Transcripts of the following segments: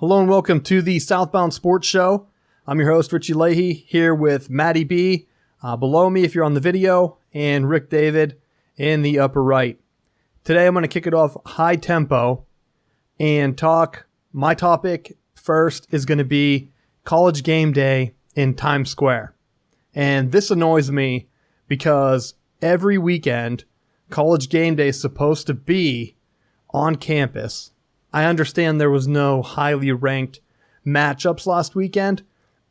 Hello and welcome to the Southbound Sports Show. I'm your host, Richie Leahy, here with Maddie B below me if you're on the video, and Rick David in the upper right. Today I'm going to kick it off high tempo and talk. My topic first is going to be college game day in Times Square. And this annoys me because every weekend, college game day is supposed to be on campus. I understand there was no highly ranked matchups last weekend,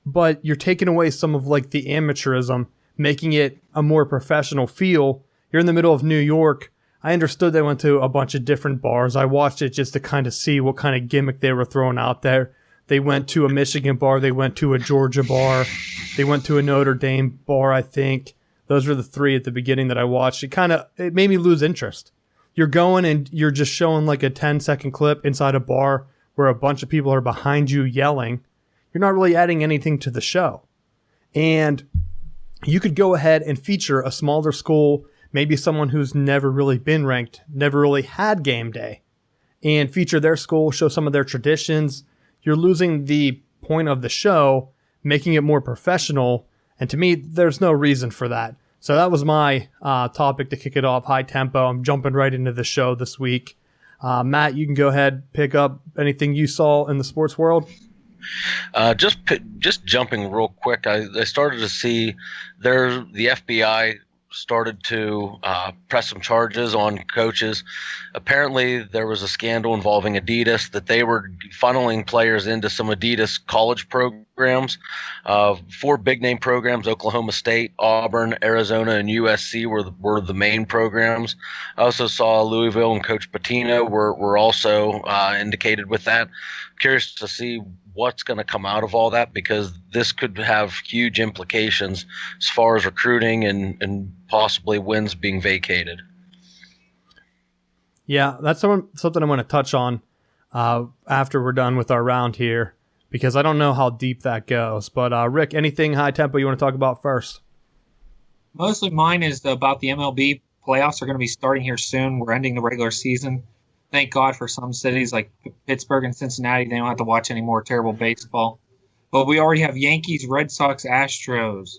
but you're taking away some of like the amateurism, making it a more professional feel. You're in the middle of New York. I understood they went to a bunch of different bars. I watched it just to kind of see what kind of gimmick they were throwing out there. They went to a Michigan bar. They went to a Georgia bar. They went to a Notre Dame bar, I think. Those were the three at the beginning that I watched. It made me lose interest. You're going and you're just showing like a 10-second clip inside a bar where a bunch of people are behind you yelling. You're not really adding anything to the show. And you could go ahead and feature a smaller school, maybe someone who's never really been ranked, never really had game day, and feature their school, show some of their traditions. You're losing the point of the show, making it more professional. And to me, there's no reason for that. So that was my topic to kick it off, high tempo. I'm jumping right into the show this week. Matt, you can go ahead, pick up anything you saw in the sports world. Just jumping real quick, I started to see the FBI started to press some charges on coaches. Apparently, there was a scandal involving Adidas that they were funneling players into some Adidas college programs. 4 big-name programs: Oklahoma State, Auburn, Arizona, and USC were the main programs. I also saw Louisville and Coach Pitino were also indicated with that. Curious to see what's going to come out of all that, because this could have huge implications as far as recruiting and possibly wins being vacated. Yeah, that's something I'm going to touch on after we're done with our round here, because I don't know how deep that goes. But Rick, anything high tempo you want to talk about first? Mostly mine is about the MLB playoffs are going to be starting here soon. We're ending the regular season. Thank God for some cities like Pittsburgh and Cincinnati. They don't have to watch any more terrible baseball. But we already have Yankees, Red Sox, Astros,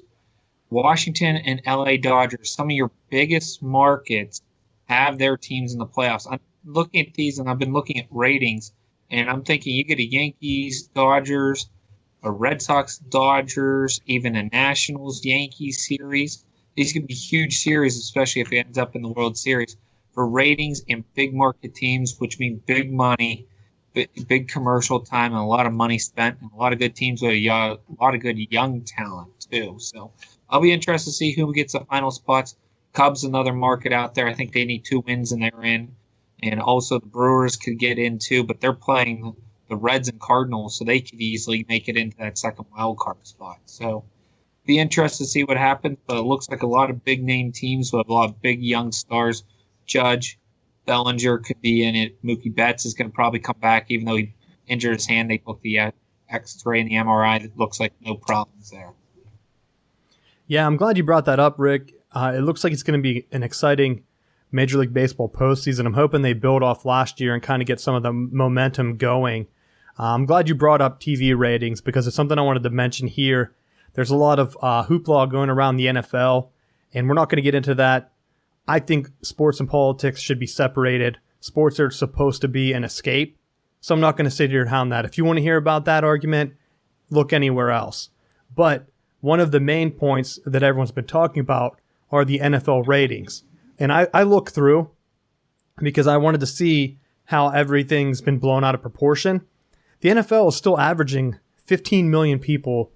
Washington, and LA Dodgers. Some of your biggest markets have their teams in the playoffs. I'm looking at these, and I've been looking at ratings, and I'm thinking you get a Yankees, Dodgers, a Red Sox, Dodgers, even a Nationals-Yankees series. These could be huge series, especially if it ends up in the World Series. For ratings and big market teams, which mean big money, big commercial time, and a lot of money spent, and a lot of good teams with a lot of good young talent too. So I'll be interested to see who gets the final spots. Cubs, another market out there. I think they need 2 wins and they're in. And also the Brewers could get in too, but they're playing the Reds and Cardinals, so they could easily make it into that second wild card spot. So be interested to see what happens, but it looks like a lot of big name teams with a lot of big young stars. Judge, Bellinger could be in it. Mookie Betts is going to probably come back, even though he injured his hand. They took the X-ray and the MRI. It looks like no problems there. Yeah, I'm glad you brought that up, Rick. It looks like it's going to be an exciting Major League Baseball postseason. I'm hoping they build off last year and kind of get some of the momentum going. I'm glad you brought up TV ratings, because it's something I wanted to mention here. There's a lot of hoopla going around the NFL, and we're not going to get into that. I think sports and politics should be separated. Sports are supposed to be an escape. So I'm not going to sit here and hound that. If you want to hear about that argument, look anywhere else. But one of the main points that everyone's been talking about are the NFL ratings. And I look through because I wanted to see how everything's been blown out of proportion. The NFL is still averaging 15 million people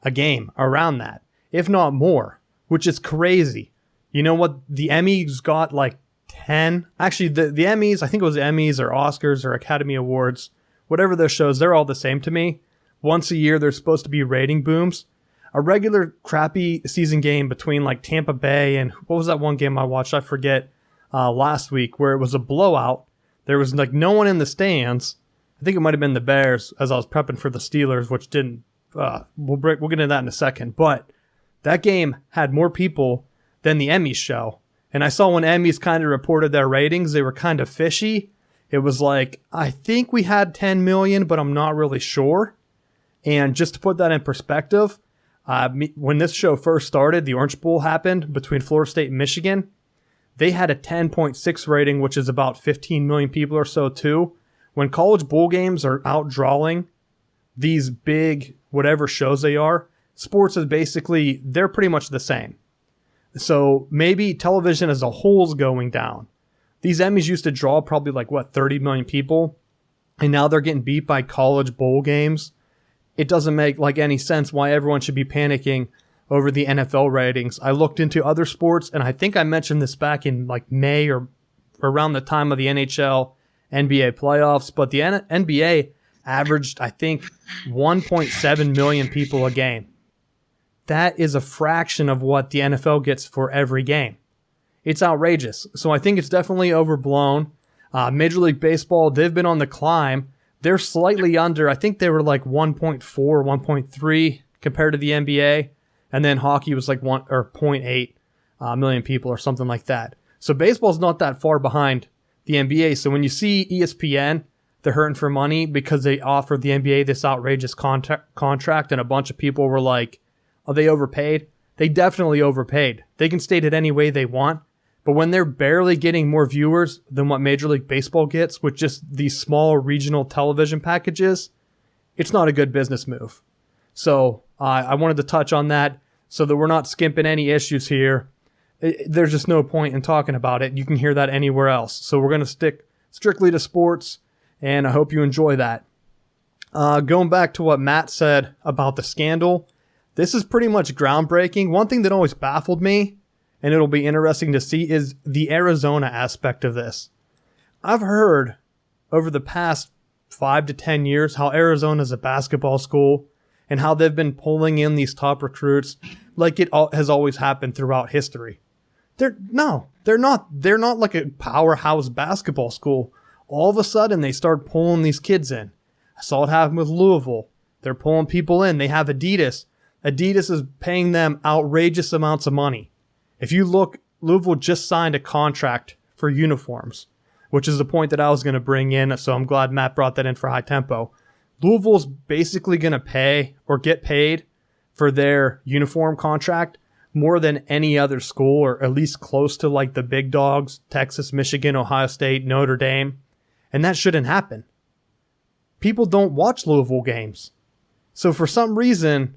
a game, around that, if not more, which is crazy. You know what? The Emmys got like 10. Actually, the Emmys, I think it was Emmys or Oscars or Academy Awards, whatever those shows, they're all the same to me. Once a year, there's supposed to be rating booms. A regular crappy season game between like Tampa Bay and what was that one game I watched? I forget, last week, where it was a blowout. There was like no one in the stands. I think it might have been the Bears as I was prepping for the Steelers, which didn't. We'll get into that in a second. But that game had more people than the Emmys show. And I saw when Emmys kind of reported their ratings, they were kind of fishy. It was like, I think we had 10 million, but I'm not really sure. And just to put that in perspective, when this show first started, the Orange Bowl happened between Florida State and Michigan. They had a 10.6 rating, which is about 15 million people or so too. When college bowl games are outdrawing these big whatever shows they are, sports is basically, they're pretty much the same. So maybe television as a whole is going down. These Emmys used to draw probably 30 million people, and now they're getting beat by college bowl games. It doesn't make any sense why everyone should be panicking over the NFL ratings. I looked into other sports, and I think I mentioned this back in May or around the time of the NHL, NBA playoffs, but the NBA averaged, I think, 1.7 million people a game. That is a fraction of what the NFL gets for every game. It's outrageous. So I think it's definitely overblown. Major League Baseball, they've been on the climb. They're slightly under. I think they were 1.4, 1.3 compared to the NBA. And then hockey was 1 or 0.8 million people or something like that. So baseball's not that far behind the NBA. So when you see ESPN, they're hurting for money because they offered the NBA this outrageous contract, and a bunch of people were like, oh, they overpaid? They definitely overpaid. They can state it any way they want. But when they're barely getting more viewers than what Major League Baseball gets with just these small regional television packages, it's not a good business move. So I wanted to touch on that so that we're not skimping any issues here. There's just no point in talking about it. You can hear that anywhere else. So we're going to stick strictly to sports, and I hope you enjoy that. Going back to what Matt said about the scandal, this is pretty much groundbreaking. One thing that always baffled me, and it'll be interesting to see, is the Arizona aspect of this. I've heard over the past 5 to 10 years how Arizona is a basketball school and how they've been pulling in these top recruits like it has always happened throughout history. They're not like a powerhouse basketball school. All of a sudden, they start pulling these kids in. I saw it happen with Louisville. They're pulling people in. They have Adidas. Adidas is paying them outrageous amounts of money. If you look, Louisville just signed a contract for uniforms, which is the point that I was going to bring in, so I'm glad Matt brought that in for High Tempo. Louisville's basically going to pay or get paid for their uniform contract more than any other school, or at least close to the big dogs, Texas, Michigan, Ohio State, Notre Dame. And that shouldn't happen. People don't watch Louisville games. So for some reason,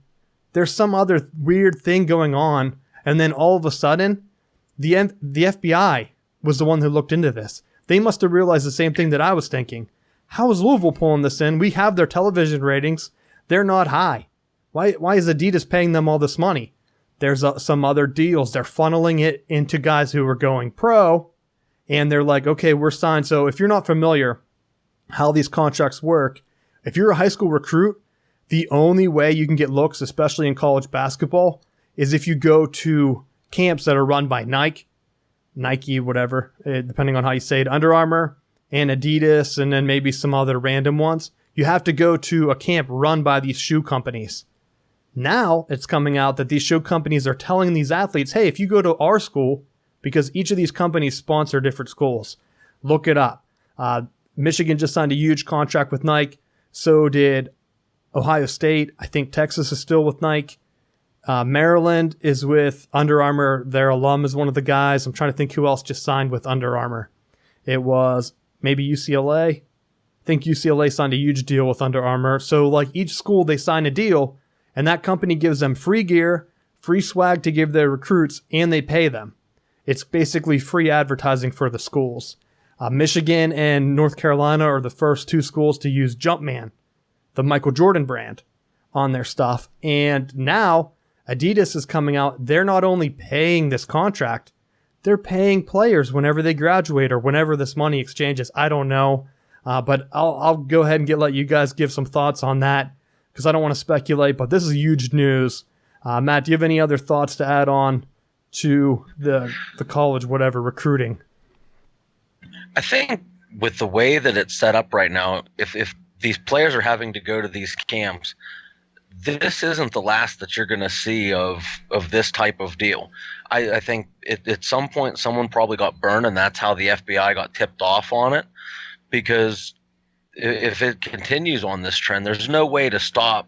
there's some other weird thing going on. And then all of a sudden, the FBI was the one who looked into this. They must have realized the same thing that I was thinking. How is Louisville pulling this in? We have their television ratings. They're not high. Why is Adidas paying them all this money? There's some other deals. They're funneling it into guys who are going pro. And they're like, okay, we're signed. So if you're not familiar how these contracts work, if you're a high school recruit, the only way you can get looks, especially in college basketball, is if you go to camps that are run by Nike, whatever, depending on how you say it, Under Armour and Adidas, and then maybe some other random ones. You have to go to a camp run by these shoe companies. Now it's coming out that these shoe companies are telling these athletes, hey, if you go to our school, because each of these companies sponsor different schools, look it up. Michigan just signed a huge contract with Nike. So did Ohio State. I think Texas is still with Nike. Maryland is with Under Armour. Their alum is one of the guys. I'm trying to think who else just signed with Under Armour. It was maybe UCLA. I think UCLA signed a huge deal with Under Armour. So each school, they sign a deal, and that company gives them free gear, free swag to give their recruits, and they pay them. It's basically free advertising for the schools. Michigan and North Carolina are the first two schools to use Jumpman, the Michael Jordan brand, on their stuff. And now Adidas is coming out. They're not only paying this contract, they're paying players whenever they graduate or whenever this money exchanges. I don't know. But I'll go ahead and let you guys give some thoughts on that because I don't want to speculate, but this is huge news. Matt, do you have any other thoughts to add on to the college, whatever, recruiting? I think with the way that it's set up right now, if these players are having to go to these camps, this isn't the last that you're going to see of this type of deal. I think at some point someone probably got burned, and that's how the FBI got tipped off on it. because if it continues on this trend, there's no way to stop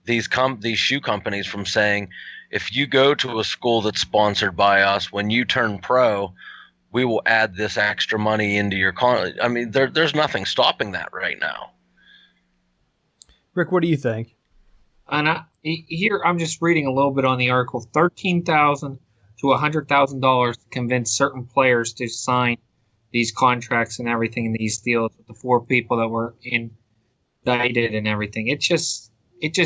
these shoe companies from saying, if you go to a school that's sponsored by us, when you turn pro, we will add this extra money into your I mean, there's nothing stopping that right now. Rick, what do you think? And here I'm just reading a little bit on the article. $13,000 to $100,000 to convince certain players to sign these contracts and everything in these deals with the 4 people that were indicted and everything. It just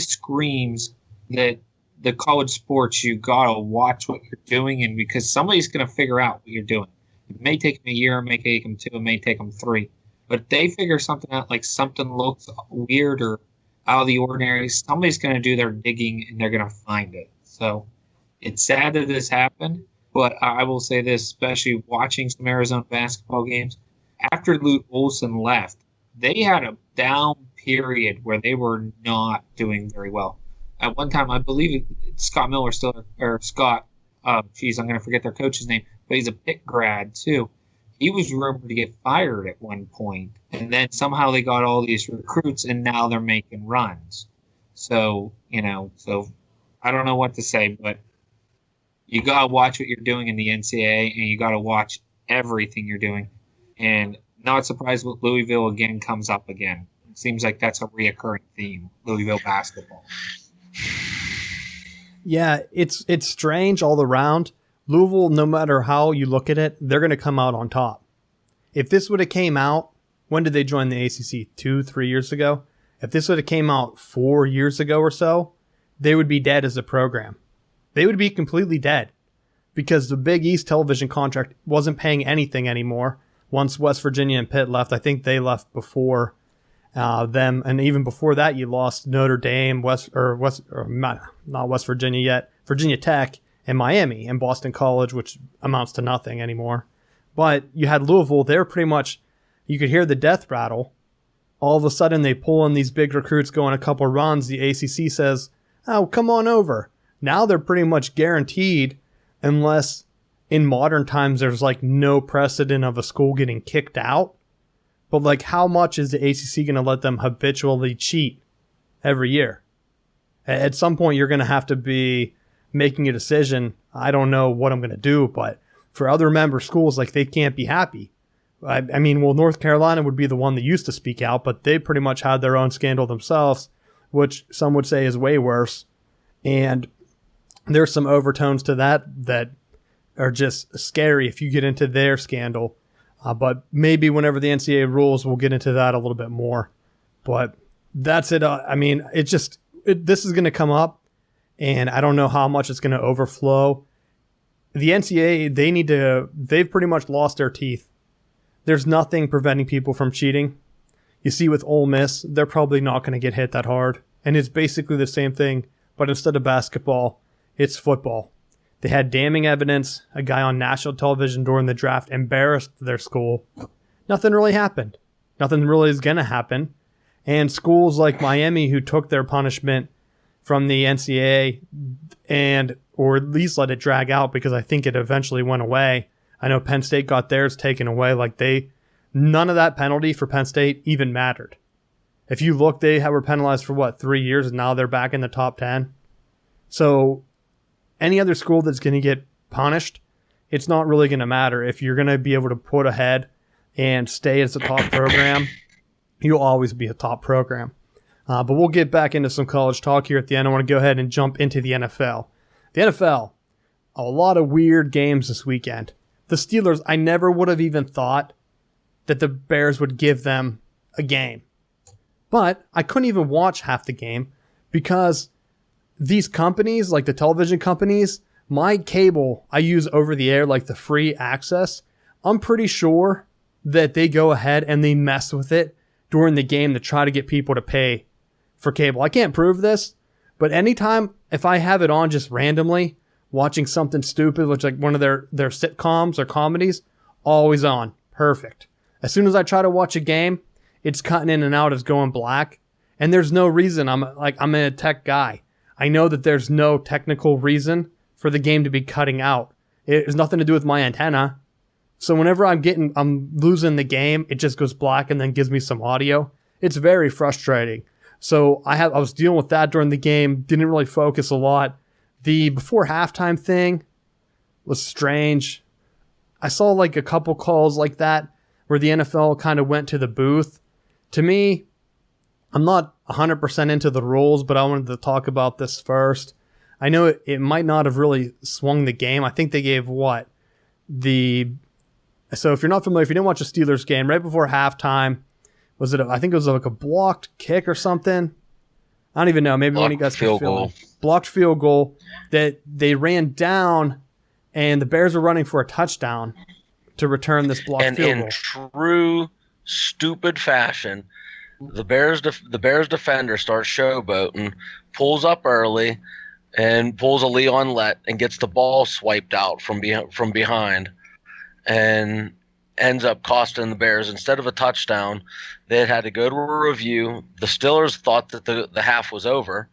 screams that the college sports, you gotta watch what you're doing, and because somebody's gonna figure out what you're doing. It may take them a year, it may take them 2, it may take them 3, but if they figure something out, like something looks weird or out of the ordinary, somebody's gonna do their digging and they're gonna find it. So it's sad that this happened, but I will say this, especially watching some Arizona basketball games, after Lute Olson left, they had a down period where they were not doing very well. At one time, I believe Scott Miller Scott, I'm going to forget their coach's name, but he's a Pitt grad too. He was rumored to get fired at one point, and then somehow they got all these recruits, and now they're making runs. So, so I don't know what to say, but you got to watch what you're doing in the NCAA, and you got to watch everything you're doing. And not surprised with Louisville again comes up again. It seems like that's a reoccurring theme, Louisville basketball. Yeah, it's strange all around. Louisville, no matter how you look at it, they're going to come out on top. If this would have came out, when did they join the ACC? 2-3 years ago? If this would have came out 4 years ago or so, they would be dead as a program. They would be completely dead because the Big East television contract wasn't paying anything anymore. Once West Virginia and Pitt left, I think they left before them, and even before that, you lost Notre Dame, not West Virginia yet, Virginia Tech, and Miami, and Boston College, which amounts to nothing anymore. But you had Louisville. They're pretty much, you could hear the death rattle. All of a sudden, they pull in these big recruits, go on a couple runs. The ACC says, "Oh, come on over." Now they're pretty much guaranteed, unless in modern times there's like no precedent of a school getting kicked out. But like, how much is the ACC going to let them habitually cheat every year? At some point, you're going to have to be making a decision. I don't know what I'm going to do, but for other member schools, like, they can't be happy. I mean, well, North Carolina would be the one that used to speak out, but they pretty much had their own scandal themselves, which some would say is way worse. And there's some overtones to that are just scary if you get into their scandal. But maybe whenever the NCAA rules, we'll get into that a little bit more. But that's it. I mean, this is going to come up, and I don't know how much it's going to overflow. The NCAA, they've pretty much lost their teeth. There's nothing preventing people from cheating. You see with Ole Miss, they're probably not going to get hit that hard. And it's basically the same thing, but instead of basketball, it's football. They had damning evidence. A guy on national television during the draft embarrassed their school. Nothing really happened. Nothing really is going to happen. And schools like Miami, who took their punishment from the NCAA or at least let it drag out, because I think it eventually went away. I know Penn State got theirs taken away. None of that penalty for Penn State even mattered. If you look, they were penalized for 3 years, and now they're back in the top 10. So any other school that's going to get punished, it's not really going to matter. If you're going to be able to put ahead and stay as a top program, you'll always be a top program. But we'll get back into some college talk here at the end. I want to go ahead and jump into the NFL. The NFL, a lot of weird games this weekend. The Steelers, I never would have even thought that the Bears would give them a game. But I couldn't even watch half the game because these companies, like the television companies, my cable I use over the air, like the free access, I'm pretty sure that they go ahead and they mess with it during the game to try to get people to pay for cable. I can't prove this, but anytime if I have it on just randomly, watching something stupid, which like one of their sitcoms or comedies, always on. Perfect. As soon as I try to watch a game, it's cutting in and out, it's going black. And there's no reason. I'm a tech guy. I know that there's no technical reason for the game to be cutting out. It has nothing to do with my antenna. So whenever I'm losing the game, it just goes black and then gives me some audio. It's very frustrating. So I was dealing with that during the game. Didn't really focus a lot. The before halftime thing was strange. I saw like a couple calls like that where the NFL kind of went to the booth. To me, I'm not 100% into the rules, but I wanted to talk about this first. I know it might not have really swung the game. I think they gave so if you're not familiar, if you didn't watch a Steelers game, right before halftime, I think it was like a blocked kick or something. I don't even know. Maybe when you guys field goal. Blocked field goal that they ran down, and the Bears were running for a touchdown to return this blocked field goal. In true stupid fashion, the Bears defender starts showboating, pulls up early, and pulls a Leon Lett and gets the ball swiped out from behind, and ends up costing the Bears. Instead of a touchdown, they had to go to a review. The Steelers thought that the half was over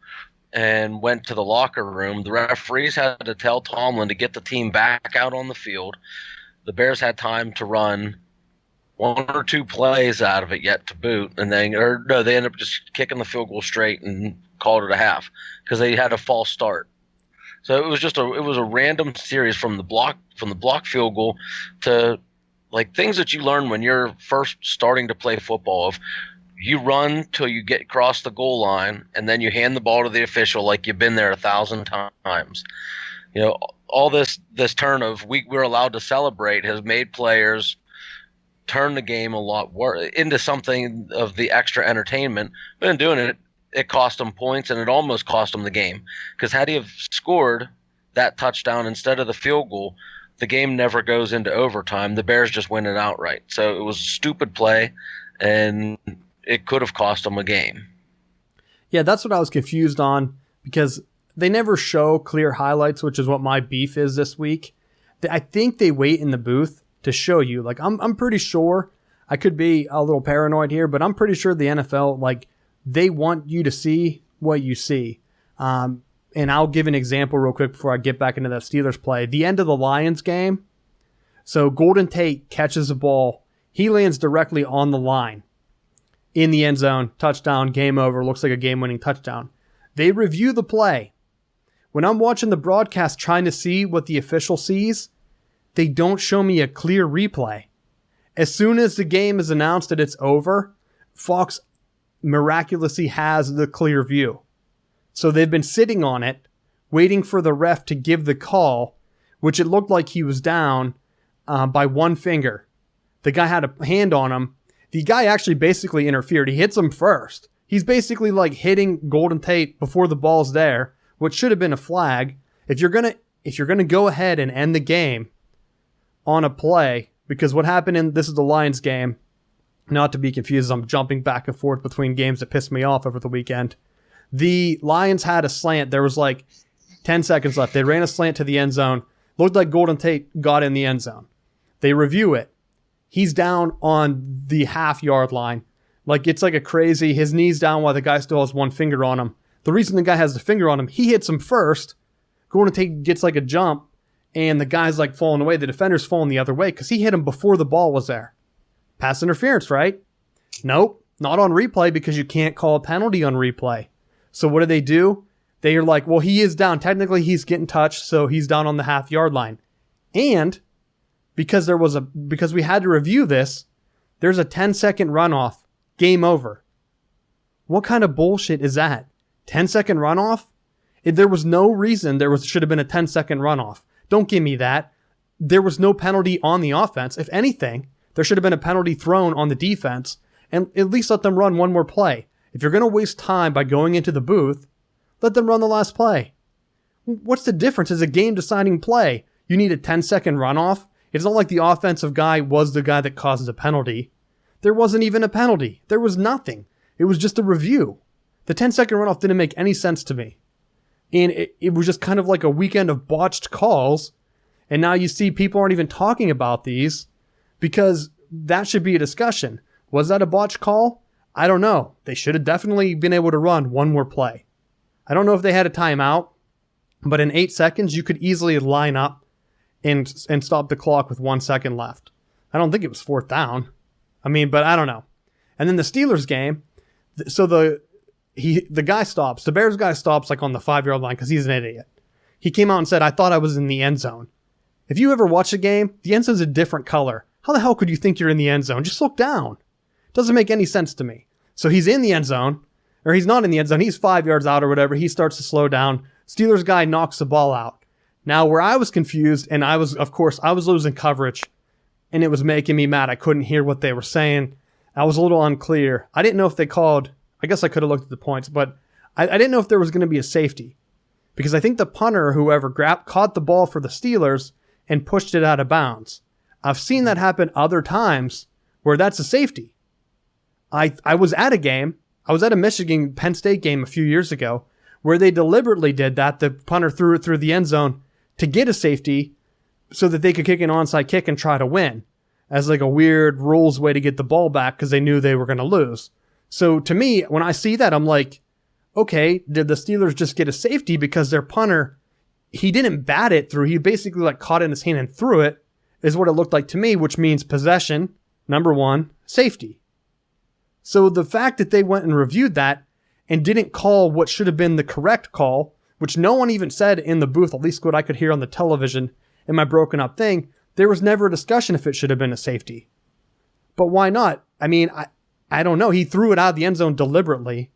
and went to the locker room. The referees had to tell Tomlin to get the team back out on the field. The Bears had time to run one or two plays out of it yet to boot, and they ended up just kicking the field goal straight and called it a half because they had a false start. So it was a random series from the block field goal to like things that you learn when you're first starting to play football. Of you run till you get across the goal line, and then you hand the ball to the official like you've been there 1,000 times. You know, all this turn of we're allowed to celebrate has made players turn the game a lot into something of the extra entertainment. But in doing it, it cost them points, and it almost cost them the game. Because had he have scored that touchdown instead of the field goal, the game never goes into overtime. The Bears just win it outright. So it was a stupid play, and it could have cost them a game. Yeah, that's what I was confused on, because they never show clear highlights, which is what my beef is this week. I think they wait in the booth to show you. Like, I'm pretty sure, I could be a little paranoid here, but I'm pretty sure the NFL, like, they want you to see what you see. And I'll give an example real quick before I get back into that Steelers play. The end of the Lions game, so Golden Tate catches the ball. He lands directly on the line in the end zone. Touchdown, game over. Looks like a game-winning touchdown. They review the play. When I'm watching the broadcast trying to see what the official sees, they don't show me a clear replay. As soon as the game is announced that it's over, Fox miraculously has the clear view. So they've been sitting on it, waiting for the ref to give the call, which it looked like he was down by one finger. The guy had a hand on him. The guy actually basically interfered. He hits him first. He's basically like hitting Golden Tate before the ball's there, which should have been a flag. If you're gonna go ahead and end the game on a play, because what happened this is the Lions game, not to be confused, I'm jumping back and forth between games that pissed me off over the weekend. The Lions had a slant. There was like 10 seconds left. They ran a slant to the end zone. Looked like Golden Tate got in the end zone. They review it. He's down on the half-yard line. Like, it's like a crazy, his knee's down while the guy still has one finger on him. The reason the guy has the finger on him, he hits him first. Golden Tate gets like a jump, and the guy's like falling away. The defender's falling the other way because he hit him before the ball was there. Pass interference, right? Nope, not on replay because you can't call a penalty on replay. So what do? They are like, well, he is down. Technically, he's getting touched, so he's down on the half-yard line. And because we had to review this, there's a 10-second runoff. Game over. What kind of bullshit is that? 10-second runoff? There was no reason should have been a 10-second runoff. Don't give me that. There was no penalty on the offense. If anything, there should have been a penalty thrown on the defense, and at least let them run one more play. If you're going to waste time by going into the booth, let them run the last play. What's the difference? It's a game-deciding play. You need a 10-second runoff? It's not like the offensive guy was the guy that causes a penalty. There wasn't even a penalty. There was nothing. It was just a review. The 10-second runoff didn't make any sense to me. And it was just kind of like a weekend of botched calls. And now you see people aren't even talking about these because that should be a discussion. Was that a botched call? I don't know. They should have definitely been able to run one more play. I don't know if they had a timeout, but in 8 seconds, you could easily line up and stop the clock with 1 second left. I don't think it was 4th down. I mean, but I don't know. And then the Steelers game, so the guy stops. The Bears guy stops like on the 5-yard line because he's an idiot. He came out and said, I thought I was in the end zone. If you ever watch a game, the end zone's a different color. How the hell could you think you're in the end zone? Just look down. Doesn't make any sense to me. So he's in the end zone, or he's not in the end zone. He's 5 yards out or whatever. He starts to slow down. Steelers guy knocks the ball out. Now, where I was confused, and I was losing coverage, and it was making me mad. I couldn't hear what they were saying. I was a little unclear. I didn't know if they called. I guess I could have looked at the points, but I didn't know if there was going to be a safety. Because I think the punter or whoever caught the ball for the Steelers and pushed it out of bounds. I've seen that happen other times where that's a safety. I was at a game. I was at a Michigan-Penn State game a few years ago where they deliberately did that. The punter threw it through the end zone to get a safety so that they could kick an onside kick and try to win as like a weird rules way to get the ball back because they knew they were going to lose. So to me, when I see that, I'm like, okay, did the Steelers just get a safety because their punter, he didn't bat it through. He basically like caught it in his hand and threw it is what it looked like to me, which means possession, number one, safety. So the fact that they went and reviewed that and didn't call what should have been the correct call, which no one even said in the booth, at least what I could hear on the television in my broken up thing, there was never a discussion if it should have been a safety. But why not? I mean, I don't know. He threw it out of the end zone deliberately.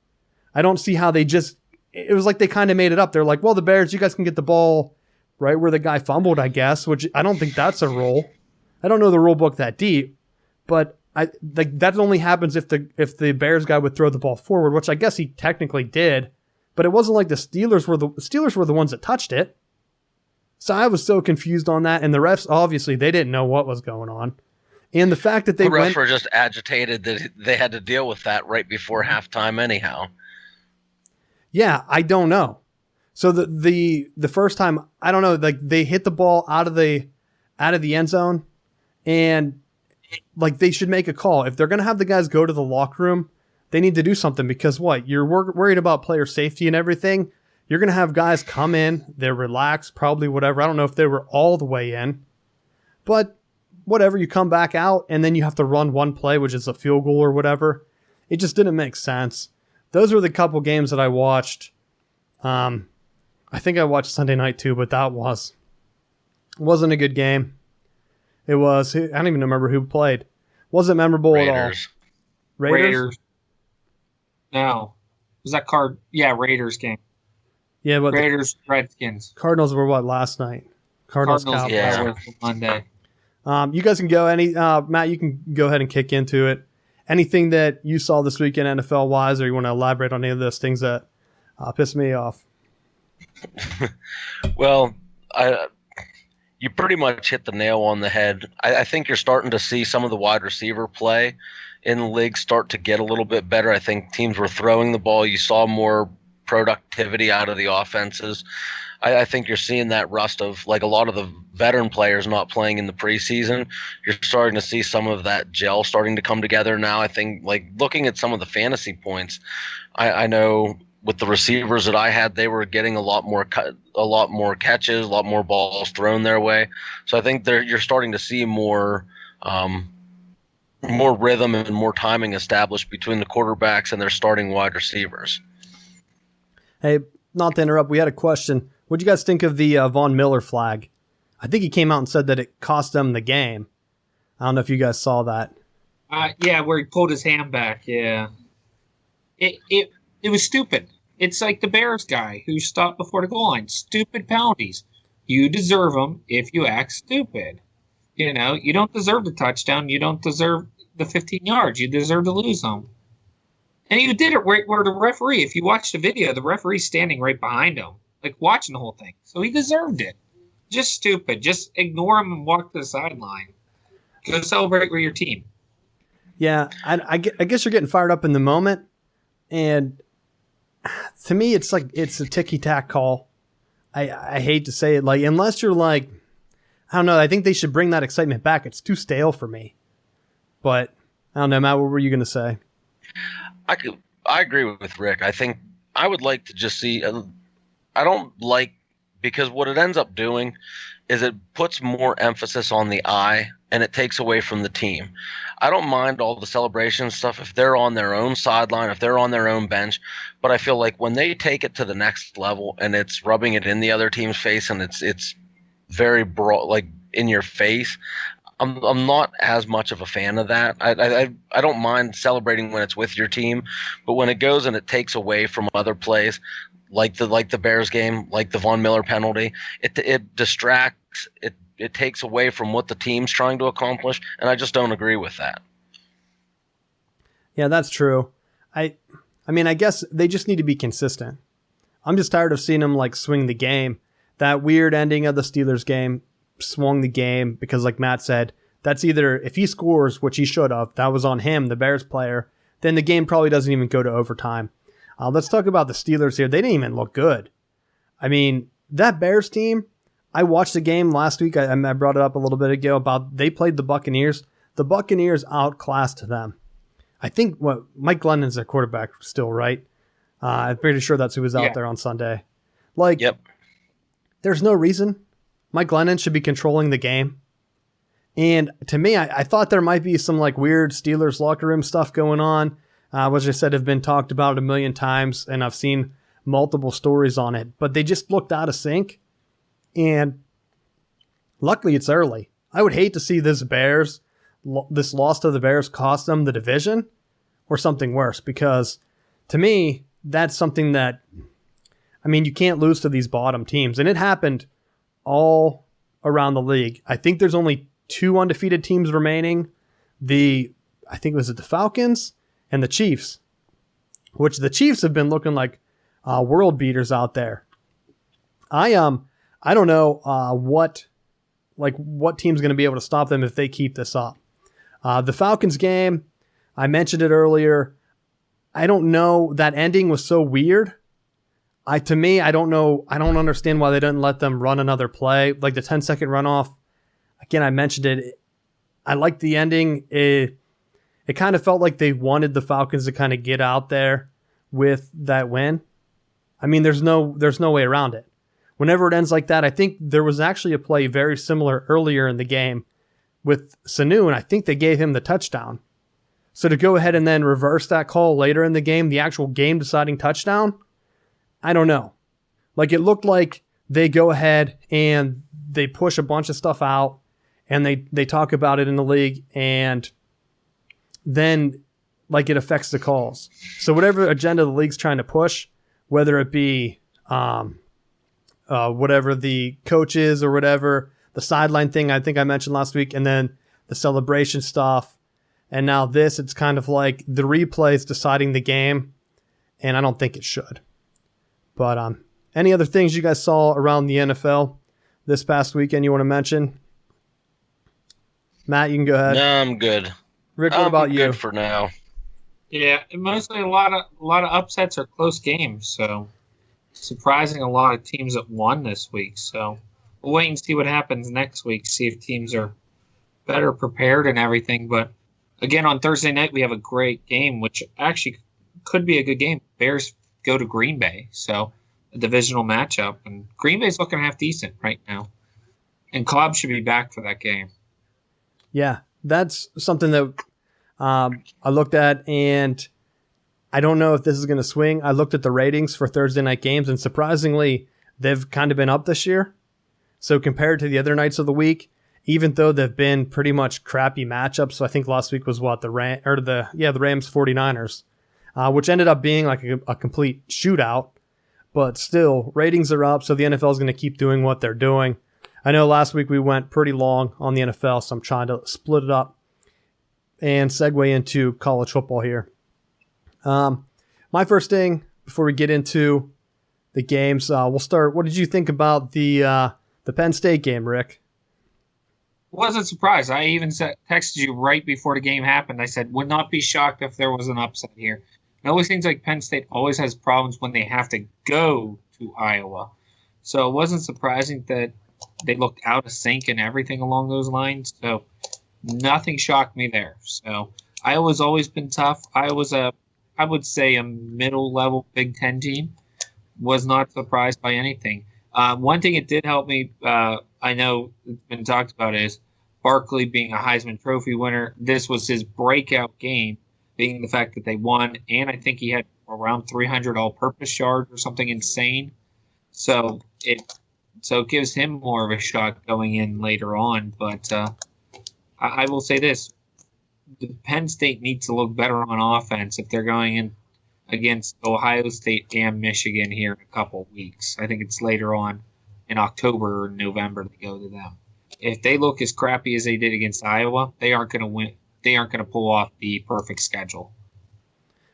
I don't see how it was like they kind of made it up. They're like, well, the Bears, you guys can get the ball right where the guy fumbled, I guess, which I don't think that's a rule. I don't know the rule book that deep, but that only happens if the Bears guy would throw the ball forward, which I guess he technically did, but it wasn't like the Steelers were the ones that touched it. So I was so confused on that, and the refs, obviously, they didn't know what was going on. And the fact that the refs were just agitated that they had to deal with that right before halftime anyhow. Yeah, I don't know. So the first time, I don't know, like they hit the ball out of the end zone, and like they should make a call. If they're going to have the guys go to the locker room, they need to do something because what? You're worried about player safety and everything. You're going to have guys come in, they're relaxed, probably whatever. I don't know if they were all the way in, but whatever, you come back out and then you have to run one play, which is a field goal or whatever. It just didn't make sense. Those were the couple games that I watched. I think I watched Sunday night too, but that wasn't a good game. It was, I don't even remember who played. Wasn't memorable at all. Raiders? No. Was that card? Yeah, Raiders game. Yeah, but Raiders, Redskins. Cardinals were what last night? Cardinals yeah. Monday. You guys can go Matt, you can go ahead and kick into it. Anything that you saw this weekend NFL wise, or you want to elaborate on any of those things that pissed me off? Well, you pretty much hit the nail on the head. I think you're starting to see some of the wide receiver play in the league start to get a little bit better. I think teams were throwing the ball. You saw more productivity out of the offenses. I think you're seeing that rust of like a lot of the veteran players not playing in the preseason. You're starting to see some of that gel starting to come together now. I think like looking at some of the fantasy points, I know with the receivers that I had, they were getting a lot more catches, a lot more balls thrown their way. So I think you're starting to see more rhythm and more timing established between the quarterbacks and their starting wide receivers. Hey, not to interrupt, we had a question. What do you guys think of the Von Miller flag? I think he came out and said that it cost them the game. I don't know if you guys saw that. Yeah, where he pulled his hand back. Yeah, it was stupid. It's like the Bears guy who stopped before the goal line. Stupid penalties. You deserve them if you act stupid. You know, you don't deserve the touchdown. You don't deserve the 15 yards. You deserve to lose them. And he did it right where the referee, if you watch the video, the referee's standing right behind him, like watching the whole thing. So he deserved it. Just stupid. Just ignore him and walk to the sideline. Go celebrate with your team. Yeah, I guess you're getting fired up in the moment. And to me, it's like it's a ticky-tack call. I hate to say it. Like, unless you're like, I don't know, I think they should bring that excitement back. It's too stale for me. But, I don't know, Matt, what were you going to say? I agree with Rick. I think I would like to just see. I don't like because what it ends up doing is it puts more emphasis on the I and it takes away from the team. I don't mind all the celebration stuff if they're on their own sideline, if they're on their own bench, but I feel like when they take it to the next level and it's rubbing it in the other team's face and it's very broad, like in your face, I'm not as much of a fan of that. I don't mind celebrating when it's with your team, but when it goes and it takes away from other plays, like the Bears game, like the Von Miller penalty, it distracts, it takes away from what the team's trying to accomplish, and I just don't agree with that. Yeah, that's true. I mean, I guess they just need to be consistent. I'm just tired of seeing them like swing the game. That weird ending of the Steelers game swung the game because, like Matt said, that's either if he scores, which he should have, that was on him, the Bears player, then the game probably doesn't even go to overtime. Let's talk about the Steelers here. They didn't even look good. I mean, that Bears team, I watched the game last week. I brought it up a little bit ago about they played the Buccaneers. The Buccaneers outclassed them. I think Mike Glennon's their quarterback still, right? I'm pretty sure that's who was out there on Sunday. Like, yep. There's no reason Mike Glennon should be controlling the game. And to me, I thought there might be some like weird Steelers locker room stuff going on, which I said have been talked about a million times, and I've seen multiple stories on it. But they just looked out of sync. And luckily, it's early. I would hate to see this loss to the Bears cost them the division or something worse, because to me, that's something that, I mean, you can't lose to these bottom teams. And it happened all around the league. I think there's only 2 undefeated teams remaining. I think was it the Falcons and the Chiefs, which the Chiefs have been looking like world beaters out there. I don't know what team's going to be able to stop them if they keep this up. The Falcons game, I mentioned it earlier. I don't know. That ending was so weird. To me, I don't know. I don't understand why they didn't let them run another play, like the 10-second runoff. Again, I mentioned it. I liked the ending. It kind of felt like they wanted the Falcons to kind of get out there with that win. I mean, there's no way around it. Whenever it ends like that, I think there was actually a play very similar earlier in the game with Sanu, and I think they gave him the touchdown. So to go ahead and then reverse that call later in the game, the actual game-deciding touchdown, I don't know. Like, it looked like they go ahead and they push a bunch of stuff out, and they talk about it in the league, and then like it affects the calls. So whatever agenda the league's trying to push, whether it be whatever the coach is or whatever, the sideline thing I think I mentioned last week, and then the celebration stuff, and now this, it's kind of like the replay is deciding the game, and I don't think it should. But any other things you guys saw around the NFL this past weekend you want to mention? Matt, you can go ahead. No, I'm good. Rick, what about you? Good for now. Yeah, mostly a lot of upsets or close games. So surprising, a lot of teams that won this week. So we'll wait and see what happens next week. See if teams are better prepared and everything. But again, on Thursday night we have a great game, which actually could be a good game. Bears go to Green Bay, so a divisional matchup, and Green Bay's looking half decent right now. And Cobb should be back for that game. Yeah, that's something that I looked at, and I don't know if this is going to swing. I looked at the ratings for Thursday night games, and surprisingly, they've kind of been up this year. So compared to the other nights of the week, even though they've been pretty much crappy matchups, so I think last week was the Rams 49ers, which ended up being like a complete shootout. But still, ratings are up, so the NFL is going to keep doing what they're doing. I know last week we went pretty long on the NFL, so I'm trying to split it up and segue into college football here. My first thing, before we get into the games, we'll start. What did you think about the Penn State game, Rick? Wasn't surprised. I even texted you right before the game happened. I said, would not be shocked if there was an upset here. It always seems like Penn State always has problems when they have to go to Iowa. So it wasn't surprising that they looked out of sync and everything along those lines. So nothing shocked me there. So Iowa's always been tough. Iowa's I would say a middle-level Big Ten team. Was not surprised by anything. One thing it did help me, I know it's been talked about, is Barkley being a Heisman Trophy winner. This was his breakout game, being the fact that they won, and I think he had around 300 all-purpose yards or something insane. So it gives him more of a shot going in later on. But I will say this: Penn State needs to look better on offense if they're going in against Ohio State and Michigan here in a couple of weeks. I think it's later on in October or November they go to them. If they look as crappy as they did against Iowa, they aren't going to win. They aren't going to pull off the perfect schedule.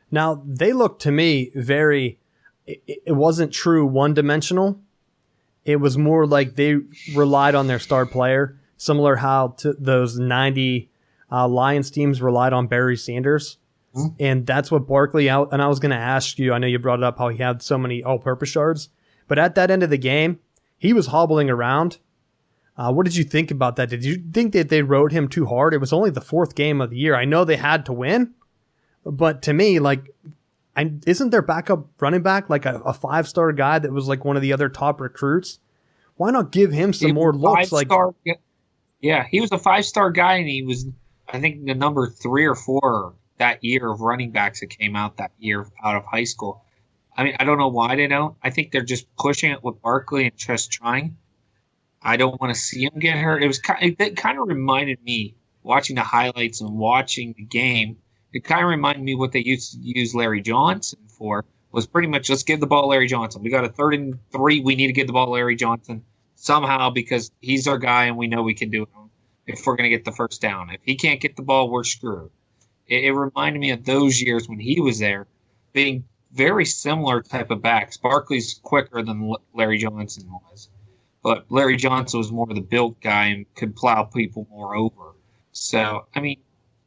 Now, they look to me very, it wasn't true one-dimensional. It was more like they relied on their star player, similar how to those 90 Lions teams relied on Barry Sanders. Mm-hmm. And that's what Barkley out. And I was going to ask you, I know you brought it up how he had so many all-purpose yards, but at that end of the game, he was hobbling around. What did you think about that? Did you think that they rode him too hard? It was only the fourth game of the year. I know they had to win, but to me, like, isn't their backup running back like a five-star guy that was like one of the other top recruits? Why not give him some more looks? Yeah, he was a five-star guy, and he was, I think, the number 3 or 4 that year of running backs that came out that year out of high school. I mean, I don't know why they don't. I think they're just pushing it with Barkley and just trying. I don't want to see him get hurt. It kind of reminded me, watching the highlights and watching the game, it kind of reminded me what they used to use Larry Johnson for, was pretty much, let's give the ball to Larry Johnson. We got a 3rd and 3. We need to give the ball to Larry Johnson somehow because he's our guy and we know we can do it if we're going to get the first down. If he can't get the ball, we're screwed. It reminded me of those years when he was there, being very similar type of backs. Barkley's quicker than Larry Johnson was. But Larry Johnson was more of the built guy and could plow people more over. So, I mean,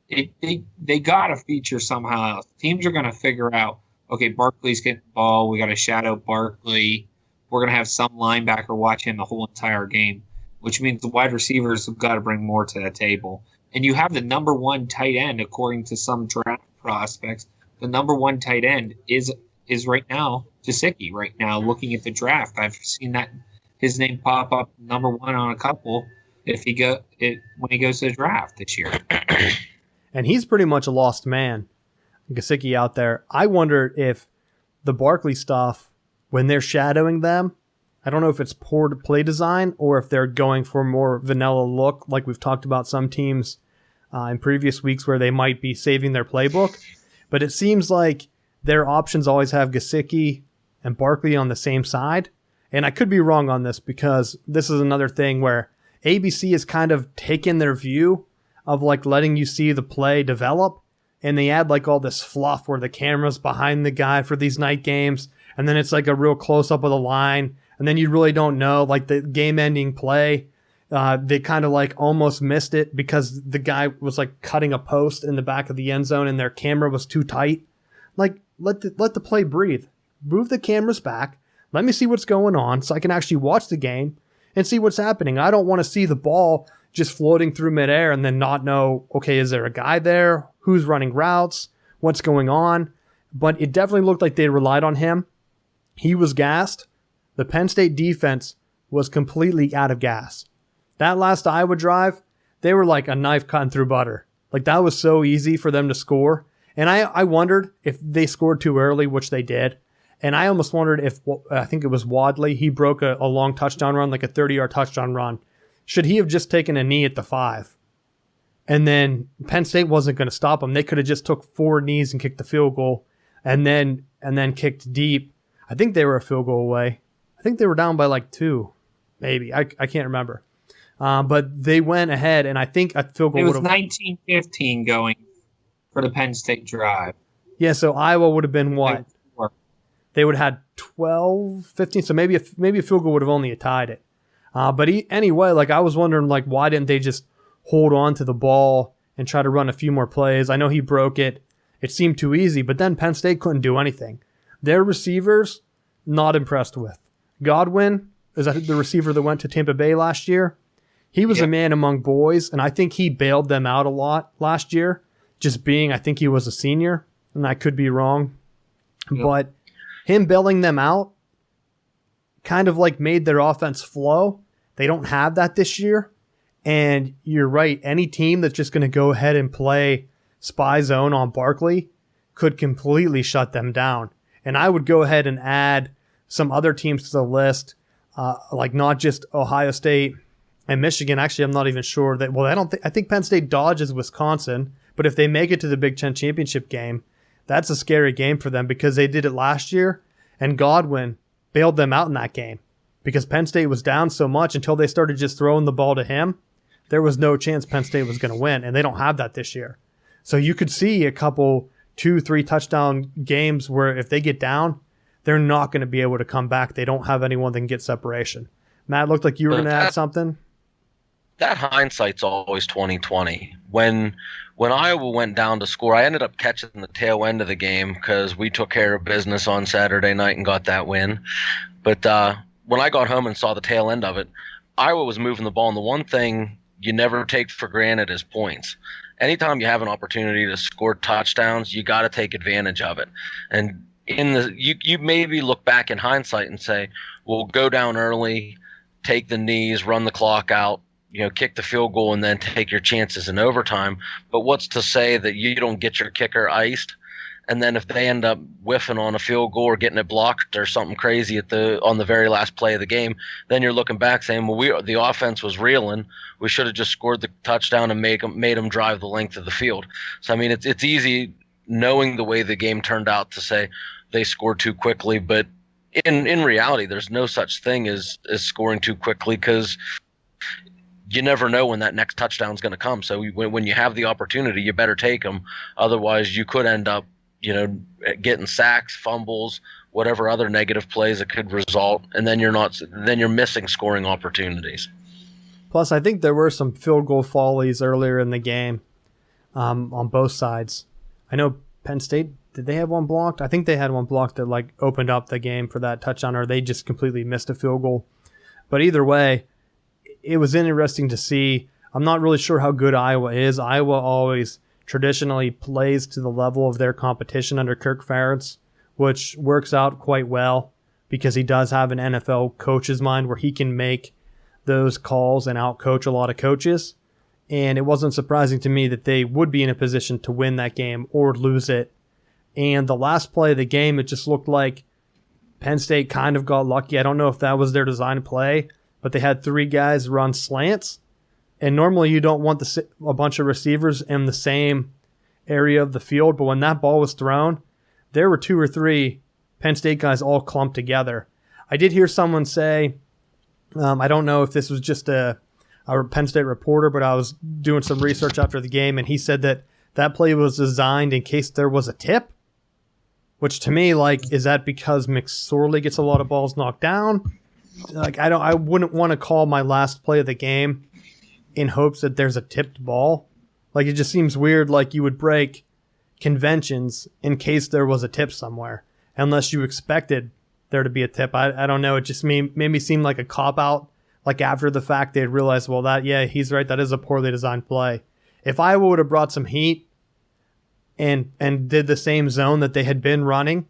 they got to feature somehow else. Teams are going to figure out, okay, Barkley's getting the ball. We got to shadow Barkley. We're going to have some linebacker watch him the whole entire game, which means the wide receivers have got to bring more to the table. And you have the number 1 tight end, according to some draft prospects. The number 1 tight end is right now Gesicki. Right now, looking at the draft, I've seen that his name pop up number 1 on a couple when he goes to the draft this year. And he's pretty much a lost man, Gesicki out there. I wonder if the Barkley stuff, when they're shadowing them, I don't know if it's poor play design or if they're going for a more vanilla look, like we've talked about some teams in previous weeks where they might be saving their playbook. But it seems like their options always have Gesicki and Barkley on the same side. And I could be wrong on this because this is another thing where ABC has kind of taken their view of like letting you see the play develop. And they add like all this fluff where the camera's behind the guy for these night games. And then it's like a real close-up of the line. And then you really don't know, like the game-ending play. They kind of like almost missed it because the guy was like cutting a post in the back of the end zone and their camera was too tight. Like, let the play breathe. Move the cameras back. Let me see what's going on so I can actually watch the game and see what's happening. I don't want to see the ball just floating through midair and then not know, okay, is there a guy there? Who's running routes? What's going on? But it definitely looked like they relied on him. He was gassed. The Penn State defense was completely out of gas. That last Iowa drive, they were like a knife cutting through butter. Like that was so easy for them to score. And I wondered if they scored too early, which they did. And I almost wondered if, I think it was Wadley, he broke a long touchdown run, like a 30-yard touchdown run. Should he have just taken a knee at the 5? And then Penn State wasn't going to stop him. They could have just took 4 knees and kicked the field goal and then kicked deep. I think they were a field goal away. I think they were down by like 2, maybe. I can't remember. But they went ahead, and I think a field goal would have... It was 19-15 going for the Penn State drive. Yeah, so Iowa would have been what? They would have had 12, 15, so maybe a field goal would have only tied it. But anyway, like I was wondering, like why didn't they just hold on to the ball and try to run a few more plays? I know he broke it. It seemed too easy, but then Penn State couldn't do anything. Their receivers, not impressed with. Godwin is the receiver that went to Tampa Bay last year. He was a man among boys, and I think he bailed them out a lot last year, just being, I think he was a senior, and I could be wrong. Yep. But him bailing them out kind of like made their offense flow. They don't have that this year. And you're right. Any team that's just going to go ahead and play spy zone on Barkley could completely shut them down. And I would go ahead and add some other teams to the list, like not just Ohio State and Michigan. Actually, I'm not even sure that. Well, I think Penn State dodges Wisconsin, but if they make it to the Big Ten championship game, that's a scary game for them because they did it last year, and Godwin bailed them out in that game because Penn State was down so much until they started just throwing the ball to him. There was no chance Penn State was going to win, and they don't have that this year. So you could see a couple 2-3 touchdown games where if they get down, they're not going to be able to come back. They don't have anyone that can get separation. Matt, looked like you were going to add something. That hindsight's always 2020. When Iowa went down to score, I ended up catching the tail end of the game because we took care of business on Saturday night and got that win. But when I got home and saw the tail end of it, Iowa was moving the ball, and the one thing you never take for granted is points. Anytime you have an opportunity to score touchdowns, you got to take advantage of it. And you maybe look back in hindsight and say, well, go down early, take the knees, run the clock out, kick the field goal, and then take your chances in overtime. But what's to say that you don't get your kicker iced? And then if they end up whiffing on a field goal or getting it blocked or something crazy on the very last play of the game, then you're looking back saying, well, the offense was reeling. We should have just scored the touchdown and made them drive the length of the field. So, I mean, it's easy knowing the way the game turned out to say they scored too quickly. But in reality, there's no such thing as scoring too quickly because you never know when that next touchdown is going to come. So when you have the opportunity, you better take them. Otherwise, you could end up getting sacks, fumbles, whatever other negative plays that could result, and then you're missing scoring opportunities. Plus, I think there were some field goal follies earlier in the game on both sides. I know Penn State, did they have one blocked? I think they had one blocked that opened up the game for that touchdown, or they just completely missed a field goal. But either way, it was interesting to see. I'm not really sure how good Iowa is. Iowa always traditionally plays to the level of their competition under Kirk Ferentz, which works out quite well because he does have an NFL coach's mind where he can make those calls and outcoach a lot of coaches. And it wasn't surprising to me that they would be in a position to win that game or lose it. And the last play of the game, it just looked like Penn State kind of got lucky. I don't know if that was their design play, but they had 3 guys run slants. And normally you don't want a bunch of receivers in the same area of the field, but when that ball was thrown, there were 2 or 3 Penn State guys all clumped together. I did hear someone say, I don't know if this was just a Penn State reporter, but I was doing some research after the game, and he said that play was designed in case there was a tip, which to me, is that because McSorley gets a lot of balls knocked down? I wouldn't want to call my last play of the game in hopes that there's a tipped ball. It just seems weird, you would break conventions in case there was a tip somewhere, unless you expected there to be a tip. I don't know. It just made me seem like a cop-out. After the fact, they'd realized, he's right, that is a poorly designed play. If Iowa would have brought some heat and did the same zone that they had been running,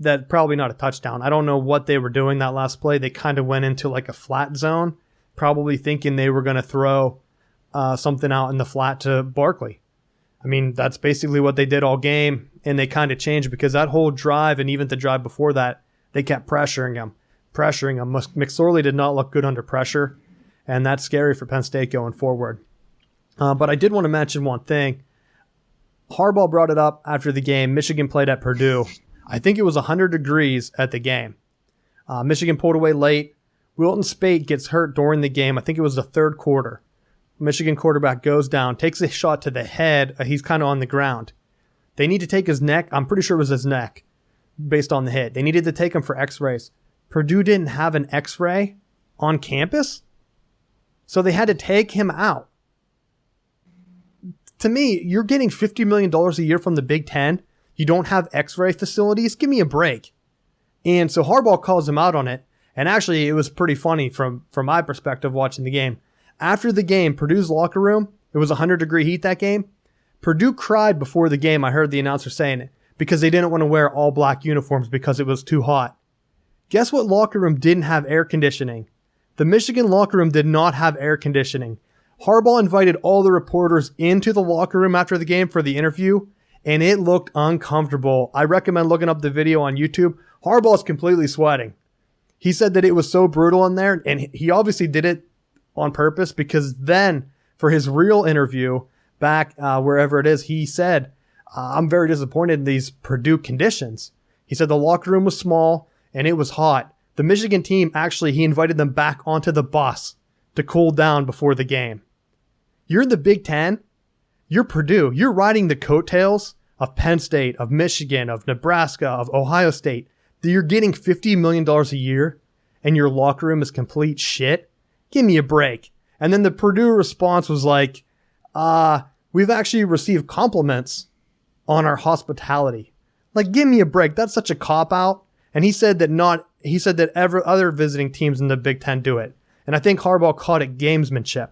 that probably not a touchdown. I don't know what they were doing that last play. They kind of went into a flat zone, probably thinking they were going to throw something out in the flat to Barkley. I mean, that's basically what they did all game, and they kind of changed because that whole drive and even the drive before that, they kept pressuring him. McSorley did not look good under pressure, and that's scary for Penn State going forward. But I did want to mention one thing. Harbaugh brought it up after the game. Michigan played at Purdue. I think it was 100 degrees at the game. Michigan pulled away late. Wilton Speight gets hurt during the game. I think it was the third quarter. Michigan quarterback goes down, takes a shot to the head. He's kind of on the ground. They need to take his neck. I'm pretty sure it was his neck based on the hit. They needed to take him for x-rays. Purdue didn't have an x-ray on campus, so they had to take him out. To me, you're getting $50 million a year from the Big Ten. You don't have x-ray facilities? Give me a break. And so Harbaugh calls him out on it. And actually, it was pretty funny from my perspective watching the game. After the game, Purdue's locker room, it was 100-degree heat that game. Purdue cried before the game. I heard the announcer saying it because they didn't want to wear all black uniforms because it was too hot. Guess what locker room didn't have air conditioning? The Michigan locker room did not have air conditioning. Harbaugh invited all the reporters into the locker room after the game for the interview, and it looked uncomfortable. I recommend looking up the video on YouTube. Harbaugh's completely sweating. He said that it was so brutal in there, and he obviously did it on purpose, because then for his real interview back wherever it is, he said, I'm very disappointed in these Purdue conditions. He said the locker room was small and it was hot. The Michigan team, actually, he invited them back onto the bus to cool down before the game. You're in the Big Ten. You're Purdue. You're riding the coattails of Penn State, of Michigan, of Nebraska, of Ohio State. You're getting $50 million a year and your locker room is complete shit. Give me a break. And then the Purdue response was like, we've actually received compliments on our hospitality. Like, give me a break. That's such a cop-out. And he said that every other visiting teams in the Big Ten do it. And I think Harbaugh called it gamesmanship.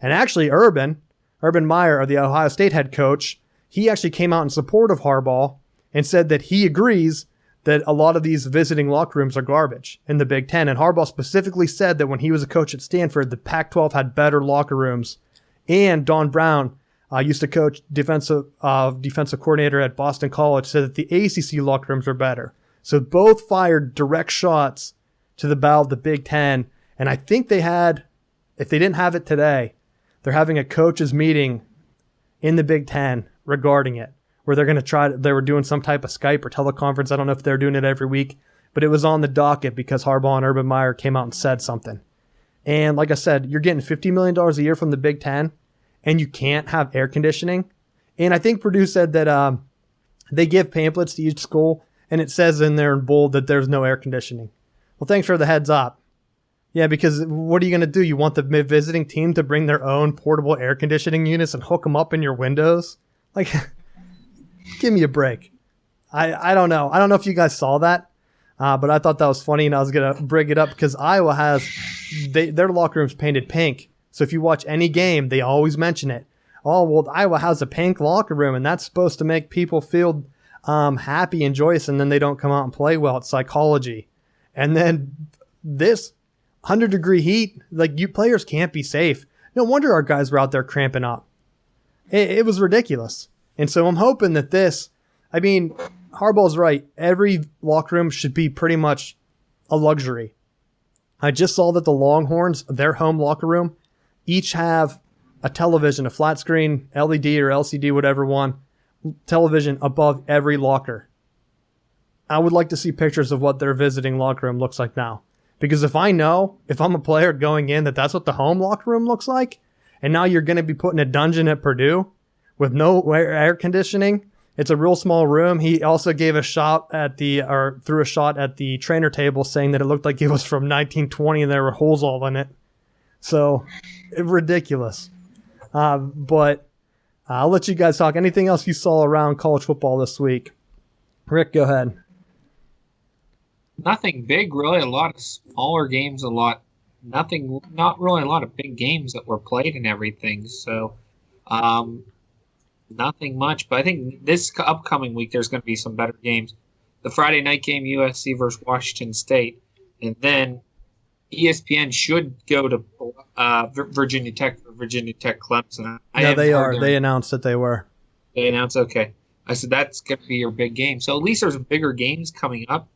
And actually, Urban Meyer, the Ohio State head coach, he actually came out in support of Harbaugh and said that he agrees that a lot of these visiting locker rooms are garbage in the Big Ten. And Harbaugh specifically said that when he was a coach at Stanford, the Pac-12 had better locker rooms. And Don Brown used to coach defensive coordinator at Boston College, said that the ACC locker rooms were better. So both fired direct shots to the bow of the Big Ten. And I think they had, if they didn't have it today, they're having a coaches meeting in the Big Ten regarding it, where they're going to they were doing some type of Skype or teleconference. I don't know if they're doing it every week, but it was on the docket because Harbaugh and Urban Meyer came out and said something. And like I said, you're getting $50 million a year from the Big Ten, and you can't have air conditioning. And I think Purdue said that they give pamphlets to each school, and it says in there in bold that there's no air conditioning. Well, thanks for the heads up. Yeah, because what are you going to do? You want the visiting team to bring their own portable air conditioning units and hook them up in your windows? Like, give me a break. I don't know. I don't know if you guys saw that, but I thought that was funny, and I was going to bring it up because Iowa has their locker room's painted pink. So if you watch any game, they always mention it. Oh, well, Iowa has a pink locker room, and that's supposed to make people feel happy and joyous, and then they don't come out and play well. It's psychology. And then this 100-degree heat, like, you players can't be safe. No wonder our guys were out there cramping up. It was ridiculous. And so I'm hoping that Harbaugh's right. Every locker room should be pretty much a luxury. I just saw that the Longhorns, their home locker room, each have a television, a flat screen, LED or LCD, whatever one, television above every locker. I would like to see pictures of what their visiting locker room looks like now. Because if I'm a player going in, that's what the home locker room looks like, and now you're going to be put in a dungeon at Purdue with no air conditioning. It's a real small room. He also gave threw a shot at the trainer table, saying that it looked like it was from 1920 and there were holes all in it. So, ridiculous. But I'll let you guys talk. Anything else you saw around college football this week? Rick, go ahead. Nothing big, really. A lot of smaller games, not really a lot of big games that were played and everything. So, nothing much. But I think this upcoming week there's going to be some better games. The Friday night game, USC versus Washington State. And then ESPN should go to Virginia Tech for Virginia Tech Clemson. Yeah, they are. They announced that they were. They announced, okay. I said that's going to be your big game. So at least there's bigger games coming up.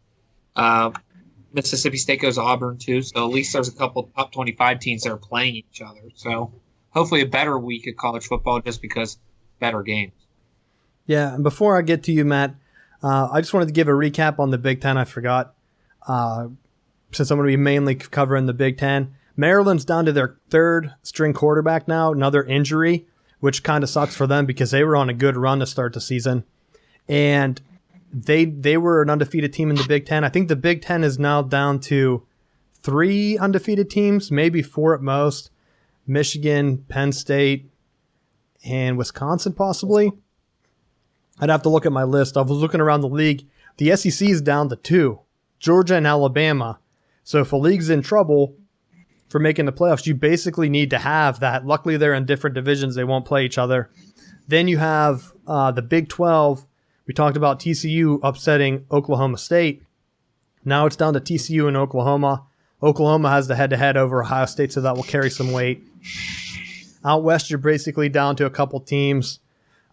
Mississippi State goes to Auburn too, so at least there's a couple top 25 teams that are playing each other. So hopefully a better week of college football just because better games. Yeah, and before I get to you, Matt, I just wanted to give a recap on the Big Ten. I forgot, since I'm going to be mainly covering the Big Ten. Maryland's down to their third string quarterback now, another injury, which kind of sucks for them because they were on a good run to start the season. And they were an undefeated team in the Big Ten. I think the Big Ten is now down to 3 undefeated teams, maybe 4 at most. Michigan, Penn State, and Wisconsin possibly. I'd have to look at my list. I was looking around the league. The SEC is down to 2, Georgia and Alabama. So if a league's in trouble for making the playoffs, you basically need to have that. Luckily, they're in different divisions. They won't play each other. Then you have the Big 12. We talked about TCU upsetting Oklahoma State. Now it's down to TCU and Oklahoma. Oklahoma has the head-to-head over Ohio State, so that will carry some weight. Out west, you're basically down to a couple teams.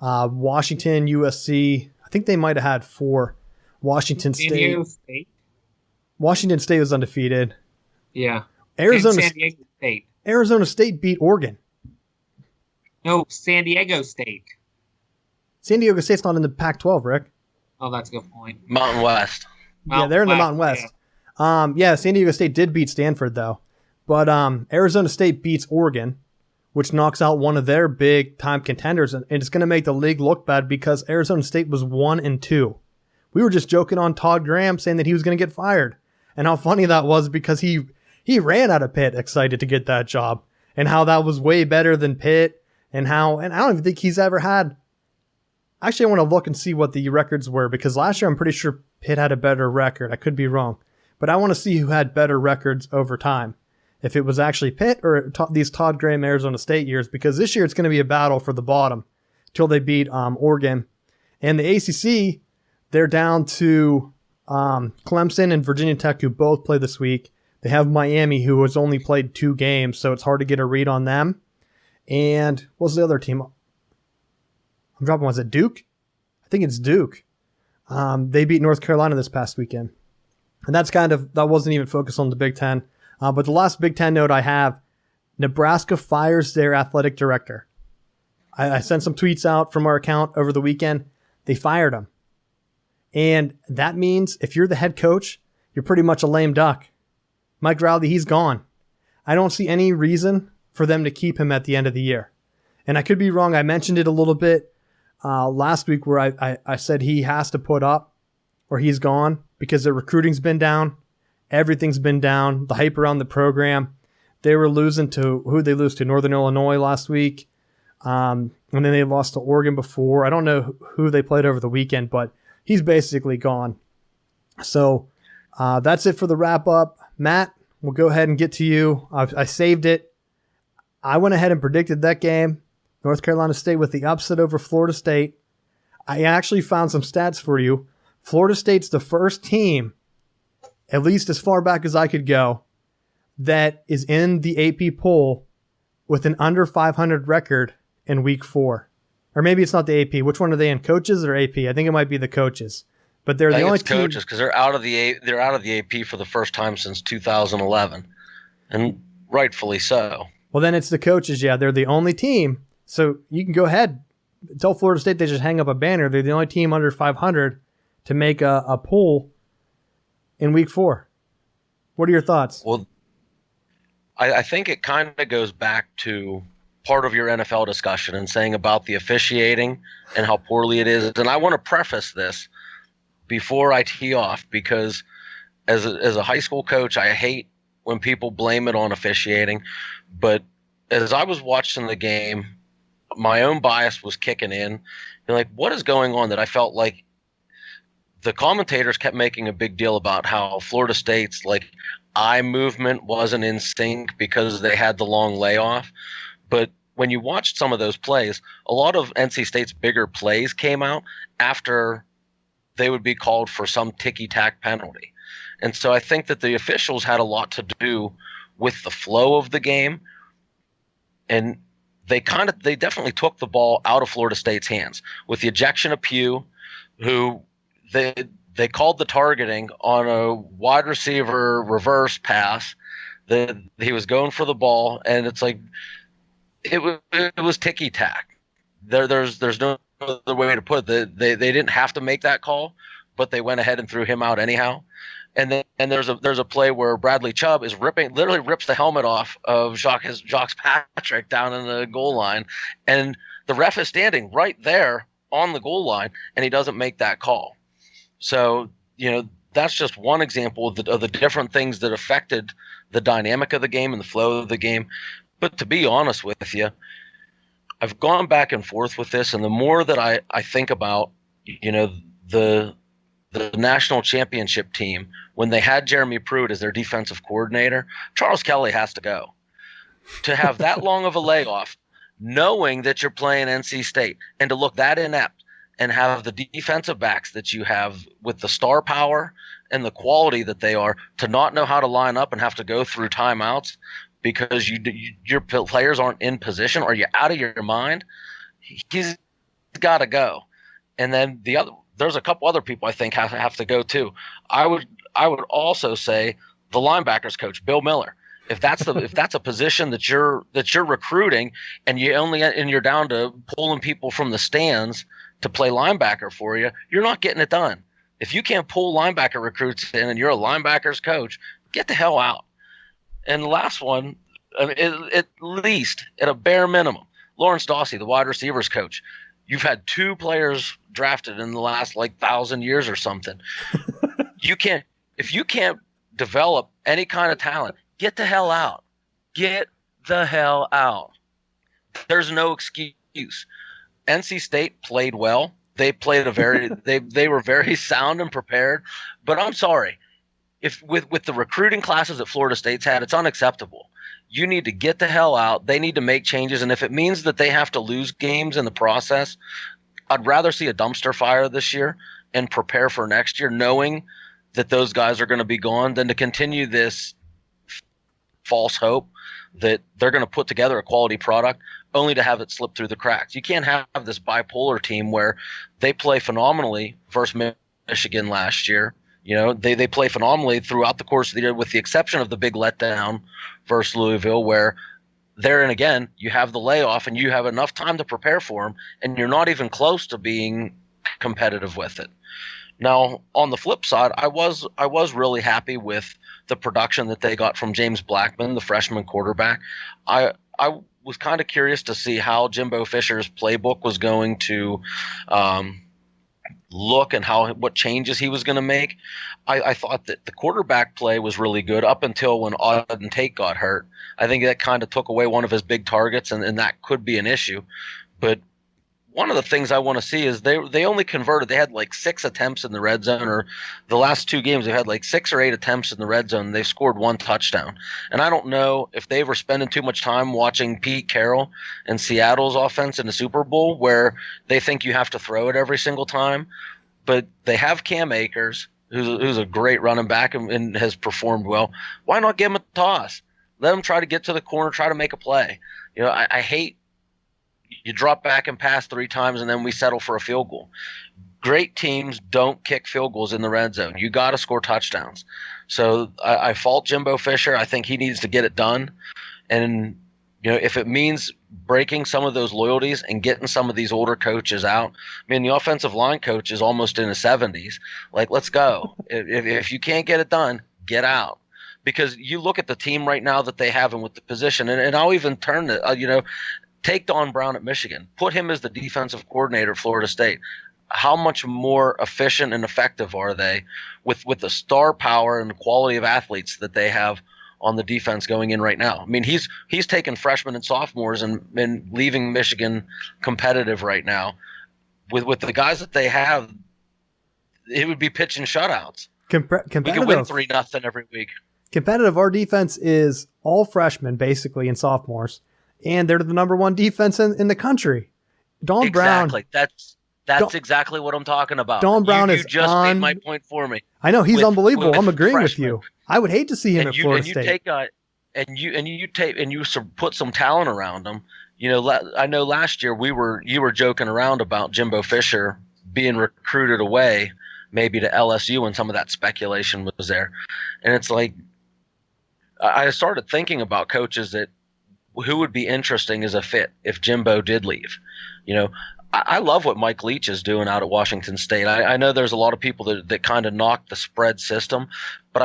Washington, USC. I think they might have had 4. Washington San Diego State. State. Washington State was undefeated. Yeah. Arizona, San Diego State. Arizona State beat Oregon. No, San Diego State. San Diego State's not in the Pac-12, Rick. Oh, that's a good point. Mountain West. Yeah, they're in the Mountain West. San Diego State did beat Stanford, though. But Arizona State beats Oregon, which knocks out one of their big-time contenders. And it's going to make the league look bad because Arizona State was 1-2. We were just joking on Todd Graham saying that he was going to get fired. And how funny that was because he ran out of Pitt excited to get that job. And how that was way better than Pitt. And I don't even think he's ever had... Actually, I want to look and see what the records were because last year I'm pretty sure Pitt had a better record. I could be wrong. But I want to see who had better records over time. If it was actually Pitt or these Todd Graham Arizona State years, because this year it's going to be a battle for the bottom till they beat Oregon. And the ACC, they're down to Clemson and Virginia Tech, who both play this week. They have Miami, who has only played 2 games, so it's hard to get a read on them. And what's the other team? I'm dropping, was it Duke? I think it's Duke. They beat North Carolina this past weekend. And that wasn't even focused on the Big Ten. But the last Big Ten note I have, Nebraska fires their athletic director. I sent some tweets out from our account over the weekend. They fired him. And that means if you're the head coach, you're pretty much a lame duck. Mike Rowley, he's gone. I don't see any reason for them to keep him at the end of the year. And I could be wrong. I mentioned it a little bit last week where I said he has to put up or he's gone because the recruiting's been down. Everything's been down. The hype around the program. They were losing to, who'd they lose to? Northern Illinois last week. And then they lost to Oregon before. I don't know who they played over the weekend, but he's basically gone. So that's it for the wrap up. Matt, we'll go ahead and get to you. I saved it. I went ahead and predicted that game. North Carolina State with the upset over Florida State. I actually found some stats for you. Florida State's the first team, at least as far back as I could go, that is in the AP poll with an under 500 record in week 4. Or maybe it's not the AP. Which one are they in? Coaches or AP? I think it might be the coaches. But they're the only team. Coaches because they're out of the AP for the first time since 2011, and rightfully so. Well, then it's the coaches. Yeah, they're the only team. So you can go ahead, tell Florida State they just hang up a banner. They're the only team under 500 to make a poll in week 4. What are your thoughts? Well, I think it kind of goes back to part of your NFL discussion and saying about the officiating and how poorly it is. And I want to preface this before I tee off because as a high school coach, I hate when people blame it on officiating. But as I was watching the game, my own bias was kicking in. And like, what is going on that I felt like the commentators kept making a big deal about how Florida State's eye movement wasn't in sync because they had the long layoff. But when you watched some of those plays, a lot of NC State's bigger plays came out after they would be called for some ticky-tack penalty. And so I think that the officials had a lot to do with the flow of the game. And they definitely took the ball out of Florida State's hands with the ejection of Pugh, who they called the targeting on a wide receiver reverse pass that he was going for the ball, and it's like it was ticky tack. There's no other way to put it. They didn't have to make that call, but they went ahead and threw him out anyhow. And there's a play where Bradley Chubb literally rips the helmet off of Jacques Patrick down in the goal line, and the ref is standing right there on the goal line, and he doesn't make that call. So that's just one example of the different things that affected the dynamic of the game and the flow of the game. But to be honest with you, I've gone back and forth with this, and the more that I think about the national championship team, when they had Jeremy Pruitt as their defensive coordinator, Charles Kelly has to go. To have that long of a layoff, knowing that you're playing NC State, and to look that inept and have the defensive backs that you have with the star power and the quality that they are, to not know how to line up and have to go through timeouts because your players aren't in position or you're out of your mind. He's got to go. And then there's a couple other people I think have to go too. I would also say the linebackers coach, Bill Miller. If that's a position that you're recruiting and you're down to pulling people from the stands to play linebacker for you, you're not getting it done. If you can't pull linebacker recruits in and you're a linebackers coach, get the hell out. And the last one, at least at a bare minimum, Lawrence Dawsey, the wide receivers coach. You've had 2 players drafted in the last 1,000 years or something. If you can't develop any kind of talent, get the hell out. Get the hell out. There's no excuse. NC State played well. They played they were very sound and prepared. But I'm sorry, if with the recruiting classes that Florida State's had, it's unacceptable. You need to get the hell out. They need to make changes, and if it means that they have to lose games in the process, I'd rather see a dumpster fire this year and prepare for next year, knowing that those guys are going to be gone, than to continue this false hope that they're going to put together a quality product only to have it slip through the cracks. You can't have this bipolar team where they play phenomenally versus Michigan last year. They play phenomenally throughout the course of the year, with the exception of the big letdown versus Louisville, where there and again you have the layoff and you have enough time to prepare for them, and you're not even close to being competitive with it. Now, on the flip side, I was really happy with the production that they got from James Blackman, the freshman quarterback. I was kind of curious to see how Jimbo Fisher's playbook was going to look and what changes he was going to make. I thought that the quarterback play was really good up until when Auden Tate got hurt. I think that kind of took away one of his big targets, and that could be an issue. But one of the things I want to see is they only converted. They had 6 attempts in the red zone, or the last 2 games they've had 6 or 8 attempts in the red zone. They've scored 1 touchdown. And I don't know if they were spending too much time watching Pete Carroll and Seattle's offense in the Super Bowl, where they think you have to throw it every single time. But they have Cam Akers, who's a great running back and has performed well. Why not give him a toss? Let him try to get to the corner, try to make a play. I hate you drop back and pass 3 times and then we settle for a field goal. Great teams don't kick field goals in the red zone. You got to score touchdowns. So I fault Jimbo Fisher. I think he needs to get it done. And if it means breaking some of those loyalties and getting some of these older coaches out, the offensive line coach is almost in his 70s. Let's go. If you can't get it done, get out. Because you look at the team right now that they have and with the position, and I'll even turn it, take Don Brown at Michigan. Put him as the defensive coordinator at Florida State. How much more efficient and effective are they with the star power and the quality of athletes that they have on the defense going in right now? He's taking freshmen and sophomores and leaving Michigan competitive right now. With the guys that they have, it would be pitching shutouts. We could win 3-0 every week. Competitive. Our defense is all freshmen basically and sophomores, and they're the number 1 defense in the country. Don Brown. That's exactly what I'm talking about. Don Brown you just made my point for me. I know he's unbelievable. I'm agreeing with you. I would hate to see him at Florida State. You put some talent around him. I know last year you were joking around about Jimbo Fisher being recruited away, maybe to LSU, when some of that speculation was there. And it's I started thinking about coaches who would be interesting as a fit if Jimbo did leave. I love what Mike Leach is doing out at Washington State. I know there's a lot of people that kind of knock the spread system, but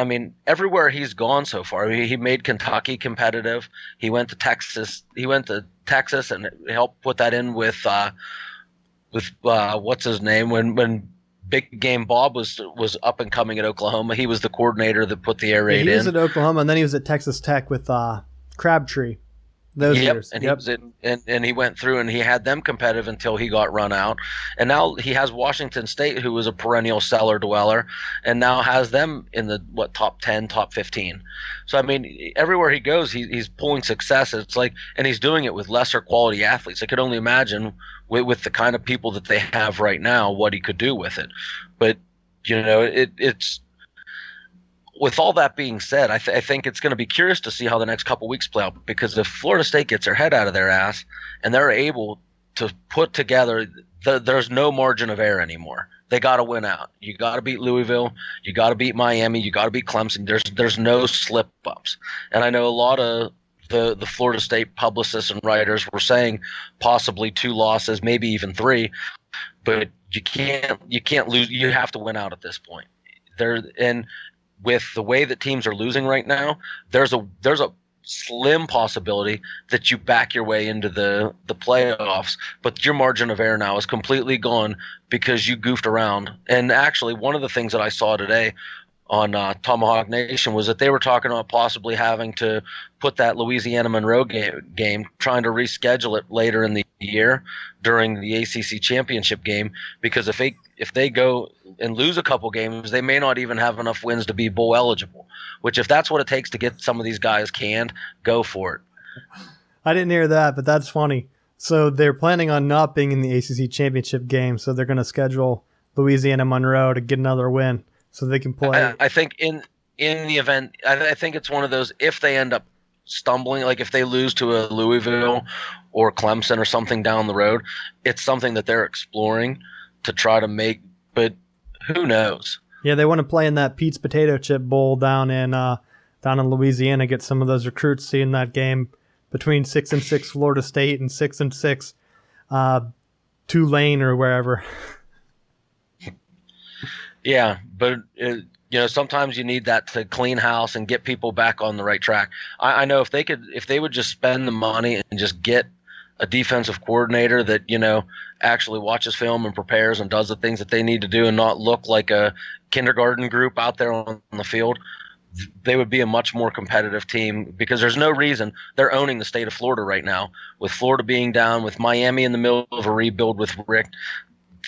everywhere he's gone so far, he made Kentucky competitive. He went to Texas. And helped put that in with what's his name when Big Game Bob was up and coming at Oklahoma. He was the coordinator that put the air raid in. He was at Oklahoma, and then he was at Texas Tech with Crabtree. Those years. And he went through and he had them competitive until he got run out. And now he has Washington State, who was a perennial cellar dweller, and now has them in the top 10, top 15. So everywhere he goes, he's pulling success. It's and he's doing it with lesser quality athletes. I could only imagine with the kind of people that they have right now, what he could do with it. But it's with all that being said, I think it's going to be curious to see how the next couple weeks play out, because if Florida State gets their head out of their ass and they're able to put together, there's no margin of error anymore. They got to win out. You got to beat Louisville. You got to beat Miami. You got to beat Clemson. There's no slip ups. And I know a lot of the Florida State publicists and writers were saying possibly 2 losses, maybe even 3, but you can't lose. You have to win out at this point. And with the way that teams are losing right now, there's a slim possibility that you back your way into the playoffs, but your margin of error now is completely gone because you goofed around. And actually, one of the things that I saw today on Tomahawk Nation was that they were talking about possibly having to put that Louisiana Monroe game, trying to reschedule it later in the year during the ACC championship game, because if they go and lose a couple games, they may not even have enough wins to be bowl eligible, which if that's what it takes to get some of these guys canned, go for it. I didn't hear that, but that's funny. So they're planning on not being in the ACC championship game, so they're going to schedule Louisiana Monroe to get another win so they can play. I think in the event, I think it's one of those, if they end up stumbling, like if they lose to a Louisville or Clemson or something down the road, it's something that they're exploring to try to make, but who knows? Yeah, they want to play in that Pete's Potato Chip Bowl down in Louisiana, get some of those recruits seeing that game between 6-6 Florida State and 6-6 Tulane or wherever. Yeah, but sometimes you need that to clean house and get people back on the right track. I know if they would just spend the money and just get a defensive coordinator that actually watches film and prepares and does the things that they need to do and not look like a kindergarten group out there on the field, they would be a much more competitive team, because there's no reason they're owning the state of Florida right now, with Florida being down, with Miami in the middle of a rebuild with Rick.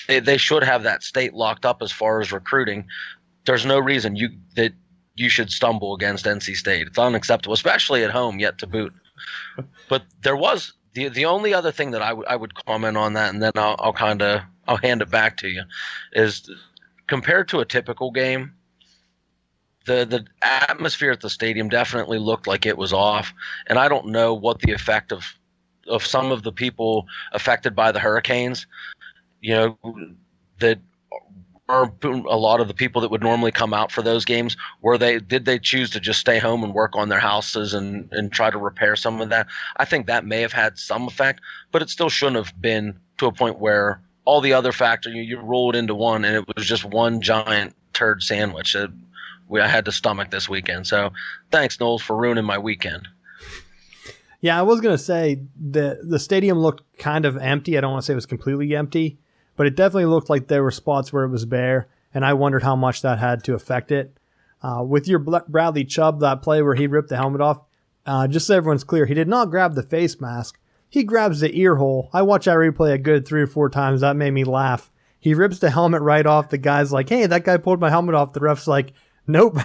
They should have that state locked up as far as recruiting. There's no reason that you should stumble against NC State. It's unacceptable, especially at home, yet to boot. But there was the only other thing that I would comment on that, and then I'll hand it back to you, is compared to a typical game, the atmosphere at the stadium definitely looked like it was off. And I don't know what the effect of some of the people affected by the hurricanes, that are a lot of the people that would normally come out for those games, did they choose to just stay home and work on their houses and try to repair some of that? I think that may have had some effect, but it still shouldn't have been to a point where all the other factors, you roll it into one, and it was just one giant turd sandwich that I had to stomach this weekend. So thanks, Knowles, for ruining my weekend. Yeah, I was going to say the stadium looked kind of empty. I don't want to say it was completely empty, but it definitely looked like there were spots where it was bare, and I wondered how much that had to affect it. With your Bradley Chubb, that play where he ripped the helmet off, just so everyone's clear, he did not grab the face mask. He grabs the ear hole. I watched that replay a good 3 or 4 times. That made me laugh. He rips the helmet right off. The guy's like, hey, that guy pulled my helmet off. The ref's like, nope,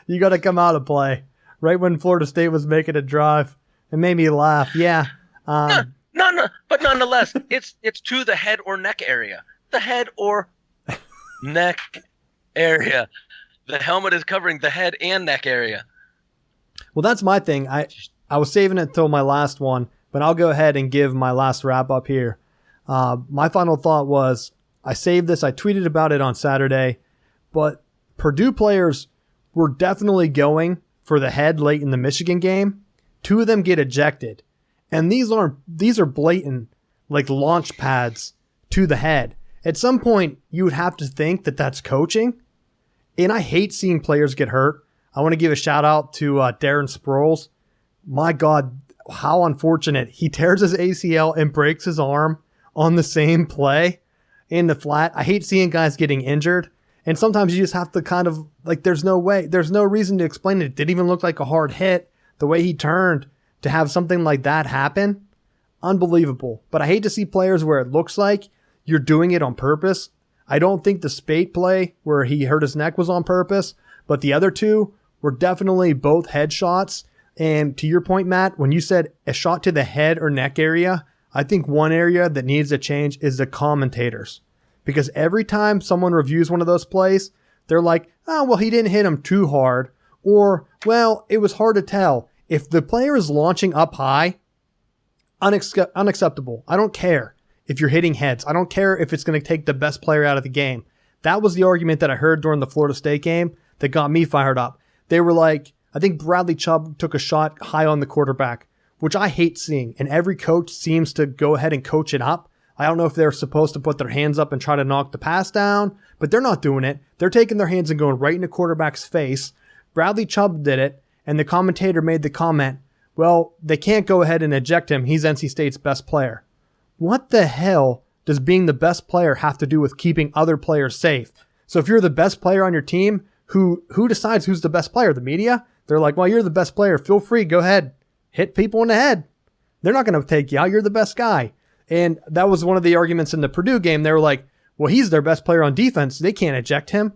you got to come out of play. Right when Florida State was making a drive. It made me laugh. Yeah. No, but nonetheless, it's to the head or neck area. The head or neck area. The helmet is covering the head and neck area. Well, that's my thing. I was saving it till my last one, but I'll go ahead and give my last wrap up here. My final thought was, I saved this. I tweeted about it on Saturday, but Purdue players were definitely going for the head late in the Michigan game. 2 of them get ejected. And these are blatant, like, launch pads to the head. At some point, you would have to think that that's coaching. And I hate seeing players get hurt. I want to give a shout out to Darren Sproles. My God, how unfortunate. He tears his ACL and breaks his arm on the same play in the flat. I hate seeing guys getting injured. And sometimes you just have to kind of, like, there's no reason to explain it. It didn't even look like a hard hit. The way he turned to have something like that happen, unbelievable. But I hate to see players where it looks like you're doing it on purpose. I don't think the Spate play where he hurt his neck was on purpose, but the other 2 were definitely both head shots. And to your point, Matt, when you said a shot to the head or neck area, I think one area that needs to change is the commentators. Because every time someone reviews one of those plays, they're like, oh, well, he didn't hit him too hard. Or, well, it was hard to tell. If the player is launching up high, unacceptable. I don't care if you're hitting heads. I don't care if it's going to take the best player out of the game. That was the argument that I heard during the Florida State game that got me fired up. They were like, I think Bradley Chubb took a shot high on the quarterback, which I hate seeing. And every coach seems to go ahead and coach it up. I don't know if they're supposed to put their hands up and try to knock the pass down, but they're not doing it. They're taking their hands and going right in the quarterback's face. Bradley Chubb did it, and the commentator made the comment, well, they can't go ahead and eject him. He's NC State's best player. What the hell does being the best player have to do with keeping other players safe? So if you're the best player on your team, who decides who's the best player? The media? They're like, well, you're the best player. Feel free. Go ahead. Hit people in the head. They're not going to take you out. You're the best guy. And that was one of the arguments in the Purdue game. They were like, well, he's their best player on defense. They can't eject him.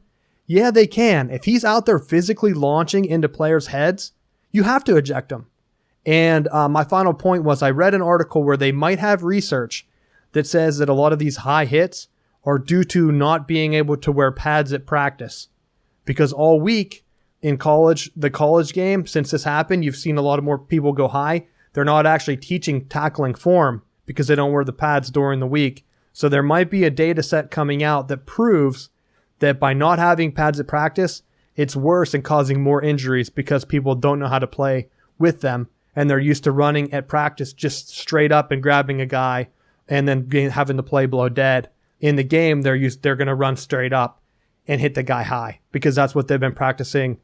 Yeah, they can. If he's out there physically launching into players' heads, you have to eject him. And my final point was I read an article where they might have research that says that a lot of these high hits are due to not being able to wear pads at practice. Because all week in college, the college game, since this happened, you've seen a lot of more people go high. They're not actually teaching tackling form because they don't wear the pads during the week. So there might be a data set coming out that proves that by not having pads at practice, it's worse and causing more injuries because people don't know how to play with them. And they're used to running at practice just straight up and grabbing a guy and then having the play below dead. In the game, they're going to run straight up and hit the guy high because that's what they've been practicing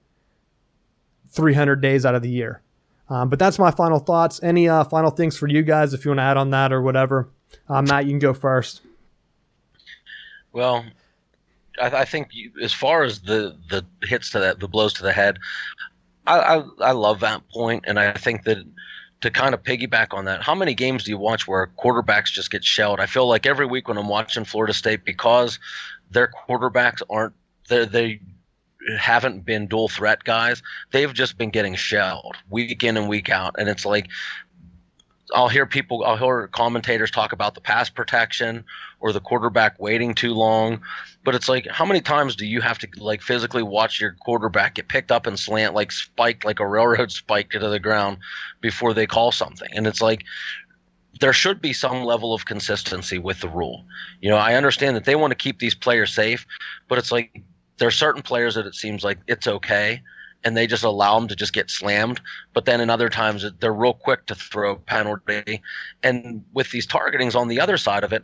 300 days out of the year. But that's my final thoughts. Any final things for you guys if you want to add on that or whatever? Matt, you can go first. Well, I think as far as the hits to the blows to the head, I love that point, and I think that to kind of piggyback on that, how many games do you watch where quarterbacks just get shelled? I feel like every week when I'm watching Florida State, because their quarterbacks they haven't been dual threat guys, they've just been getting shelled week in and week out, and it's like I'll hear commentators talk about the pass protection or the quarterback waiting too long. But it's like, how many times do you have to like physically watch your quarterback get picked up and slant, like spiked like a railroad spike to the ground before they call something? And it's like, there should be some level of consistency with the rule. You know, I understand that they want to keep these players safe, but it's like there are certain players that it seems like it's okay, and they just allow them to just get slammed. But then in other times, they're real quick to throw a penalty. And with these targetings on the other side of it,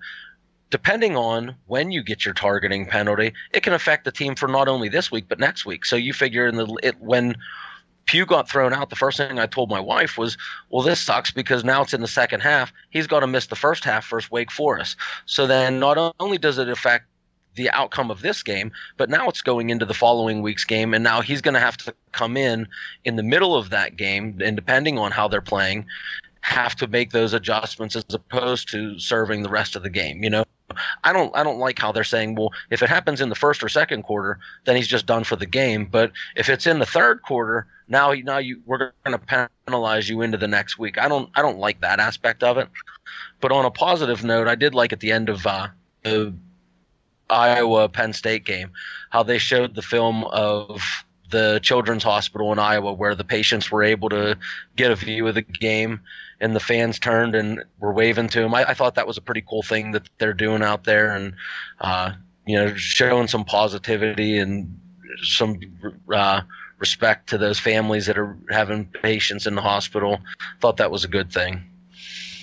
depending on when you get your targeting penalty, it can affect the team for not only this week, but next week. So you figure when Pugh got thrown out, the first thing I told my wife was, well, this sucks because now it's in the second half. He's got to miss the first half versus Wake Forest. So then not only does it affect the outcome of this game, but now it's going into the following week's game, and now he's going to have to come in the middle of that game, and depending on how they're playing, have to make those adjustments as opposed to serving the rest of the game. You know, I don't like how they're saying, well, if it happens in the first or second quarter, then he's just done for the game. But if it's in the third quarter, now we're going to penalize you into the next week. I don't like that aspect of it. But on a positive note, I did like at the end of the Iowa Penn State game how they showed the film of the Children's Hospital in Iowa where the patients were able to get a view of the game and the fans turned and were waving to them. I thought that was a pretty cool thing that they're doing out there, and showing some positivity and some respect to those families that are having patients in the hospital. Thought that was a good thing.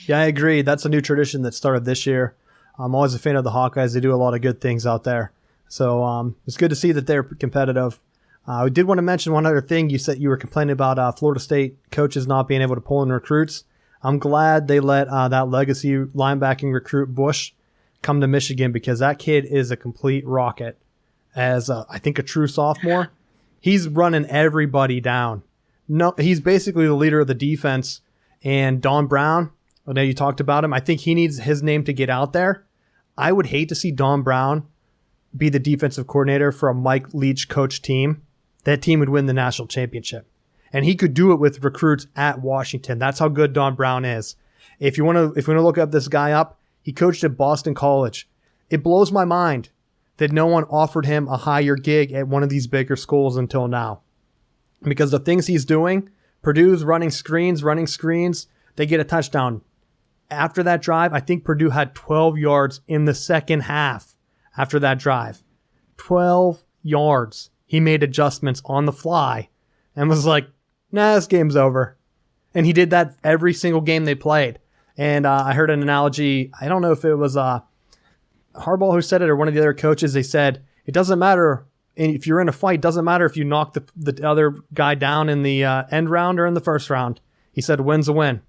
Yeah, I agree. That's a new tradition that started this year. I'm always a fan of the Hawkeyes. They do a lot of good things out there. So it's good to see that they're competitive. I did want to mention one other thing. You said you were complaining about Florida State coaches not being able to pull in recruits. I'm glad they let that legacy linebacking recruit Bush come to Michigan because that kid is a complete rocket. As I think a true sophomore, he's running everybody down. No, he's basically the leader of the defense. And Don Brown, I know you talked about him. I think he needs his name to get out there. I would hate to see Don Brown be the defensive coordinator for a Mike Leach coach team. That team would win the national championship. And he could do it with recruits at Washington. That's how good Don Brown is. If you want to look up this guy up, he coached at Boston College. It blows my mind that no one offered him a higher gig at one of these bigger schools until now. Because the things he's doing, Purdue's running screens, they get a touchdown. After that drive, I think Purdue had 12 yards in the second half after that drive. 12 yards. He made adjustments on the fly and was like, nah, this game's over. And he did that every single game they played. And I heard an analogy. I don't know if it was Harbaugh who said it or one of the other coaches. They said, it doesn't matter if you're in a fight. It doesn't matter if you knock the other guy down in the end round or in the first round. He said, win's a win.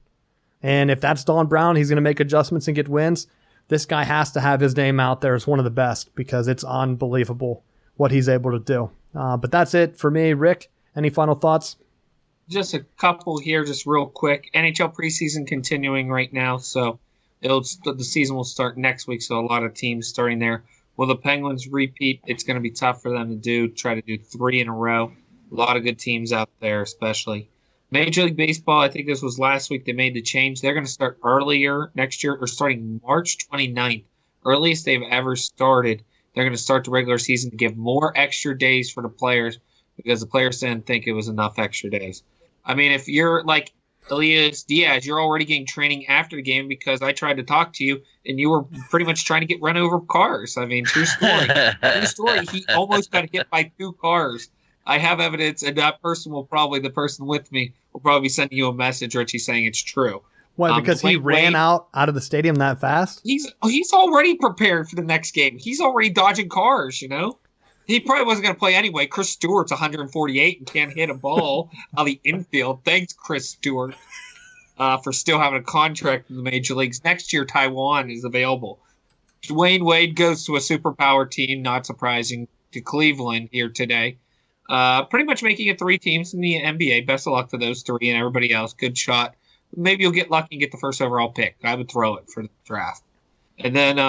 And if that's Don Brown, he's going to make adjustments and get wins. This guy has to have his name out there as one of the best because it's unbelievable what he's able to do. But that's it for me. Rick, any final thoughts? Just a couple here, just real quick. NHL preseason continuing right now, so the season will start next week, so a lot of teams starting there. Will the Penguins repeat? It's going to be tough for them to try to do 3 in a row. A lot of good teams out there, especially. Major League Baseball, I think this was last week they made the change. They're going to start earlier next year, or starting March 29th, earliest they've ever started. They're going to start the regular season to give more extra days for the players because the players didn't think it was enough extra days. I mean, if you're like Elias Diaz, you're already getting training after the game because I tried to talk to you and you were pretty much trying to get run over cars. I mean, true story. True story. He almost got hit by 2 cars. I have evidence, and that person the person with me will probably be sending you a message, Richie, saying it's true. What, because he ran out of the stadium that fast? He's already prepared for the next game. He's already dodging cars, you know? He probably wasn't going to play anyway. Chris Stewart's 148 and can't hit a ball on the infield. Thanks, Chris Stewart, for still having a contract in the major leagues. Next year, Taiwan is available. Dwayne Wade goes to a superpower team, not surprising, to Cleveland here today. Pretty much making it 3 teams in the NBA. Best of luck to those 3 and everybody else. Good shot. Maybe you'll get lucky and get the first overall pick. I would throw it for the draft. And then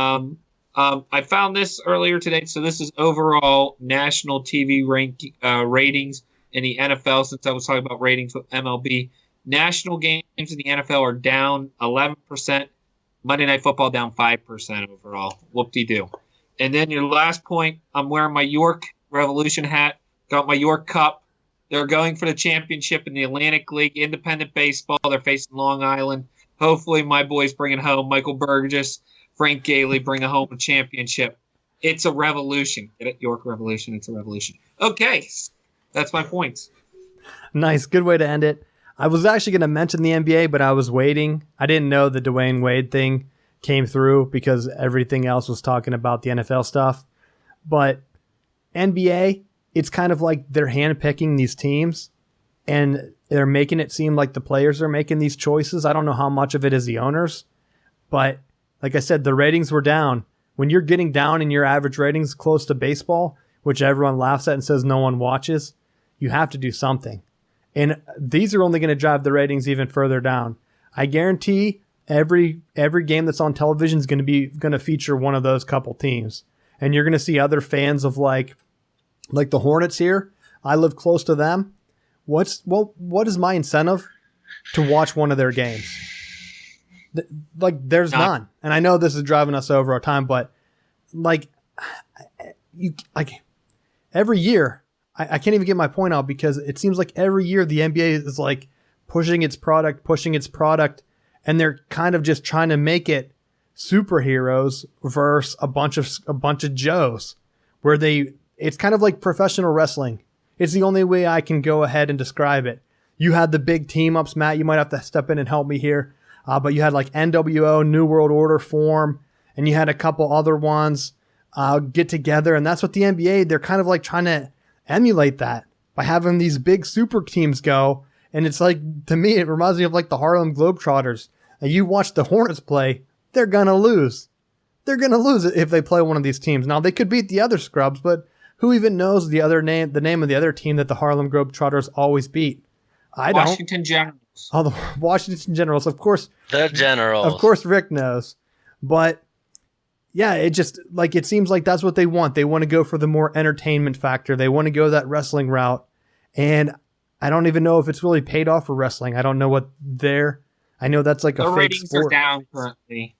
I found this earlier today. So this is overall national TV ratings in the NFL, since I was talking about ratings with MLB. National games in the NFL are down 11%. Monday Night Football down 5% overall. Whoop-de-doo. And then your last point, I'm wearing my York Revolution hat. Got my York Cup. They're going for the championship in the Atlantic League Independent Baseball. They're facing Long Island. Hopefully my boys bring it home. Michael Burgess, Frank Gailey bring home a championship. It's a revolution. Get it? York Revolution. It's a revolution. Okay. That's my points. Nice. Good way to end it. I was actually going to mention the NBA, but I was waiting. I didn't know the Dwayne Wade thing came through because everything else was talking about the NFL stuff. But NBA, it's kind of like they're handpicking these teams and they're making it seem like the players are making these choices. I don't know how much of it is the owners, but like I said, the ratings were down. When you're getting down in your average ratings close to baseball, which everyone laughs at and says no one watches, you have to do something. And these are only going to drive the ratings even further down. I guarantee every game that's on television is going to feature one of those couple teams. And you're going to see other fans of like the Hornets here. I live close to them. What is my incentive to watch one of their games? There's none. And I know this is driving us over our time, but every year, I can't even get my point out because it seems like every year the NBA is like pushing its product, and they're kind of just trying to make it superheroes versus a bunch of Joes, where it's kind of like professional wrestling. It's the only way I can go ahead and describe it. You had the big team ups, Matt. You might have to step in and help me here. But you had like NWO, New World Order form, and you had a couple other ones get together. And that's what the NBA, they're kind of like trying to emulate that by having these big super teams go. And it's like, to me, it reminds me of like the Harlem Globetrotters. And you watch the Hornets play, they're going to lose. They're going to lose if they play one of these teams. Now, they could beat the other scrubs, but who even knows the name of the other team that the Harlem Globetrotters always beat? I don't. Washington Generals. Oh, the Washington Generals, of course. The Generals. Of course, Rick knows. But yeah, it seems like that's what they want. They want to go for the more entertainment factor. They want to go that wrestling route. And I don't even know if it's really paid off for wrestling. I don't know I know that's like a fake sport. The ratings are down currently.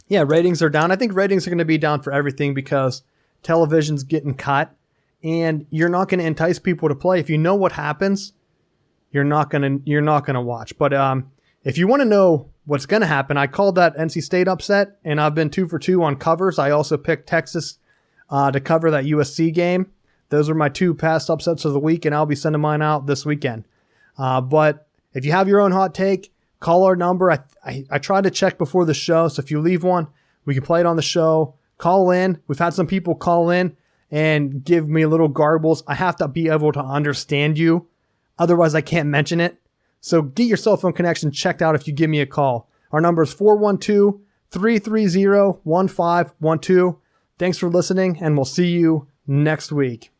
Yeah, ratings are down. I think ratings are going to be down for everything because television's getting cut, and you're not going to entice people to play. If you know what happens, you're not going to watch. But if you want to know what's going to happen, I called that NC State upset, and I've been 2 for 2 on covers. I also picked Texas to cover that USC game. Those are my 2 past upsets of the week, and I'll be sending mine out this weekend. But if you have your own hot take, call our number. I try to check before the show, so if you leave one, we can play it on the show. Call in. We've had some people call in and give me little garbles. I have to be able to understand you. Otherwise, I can't mention it. So get your cell phone connection checked out if you give me a call. Our number is 412-330-1512. Thanks for listening, and we'll see you next week.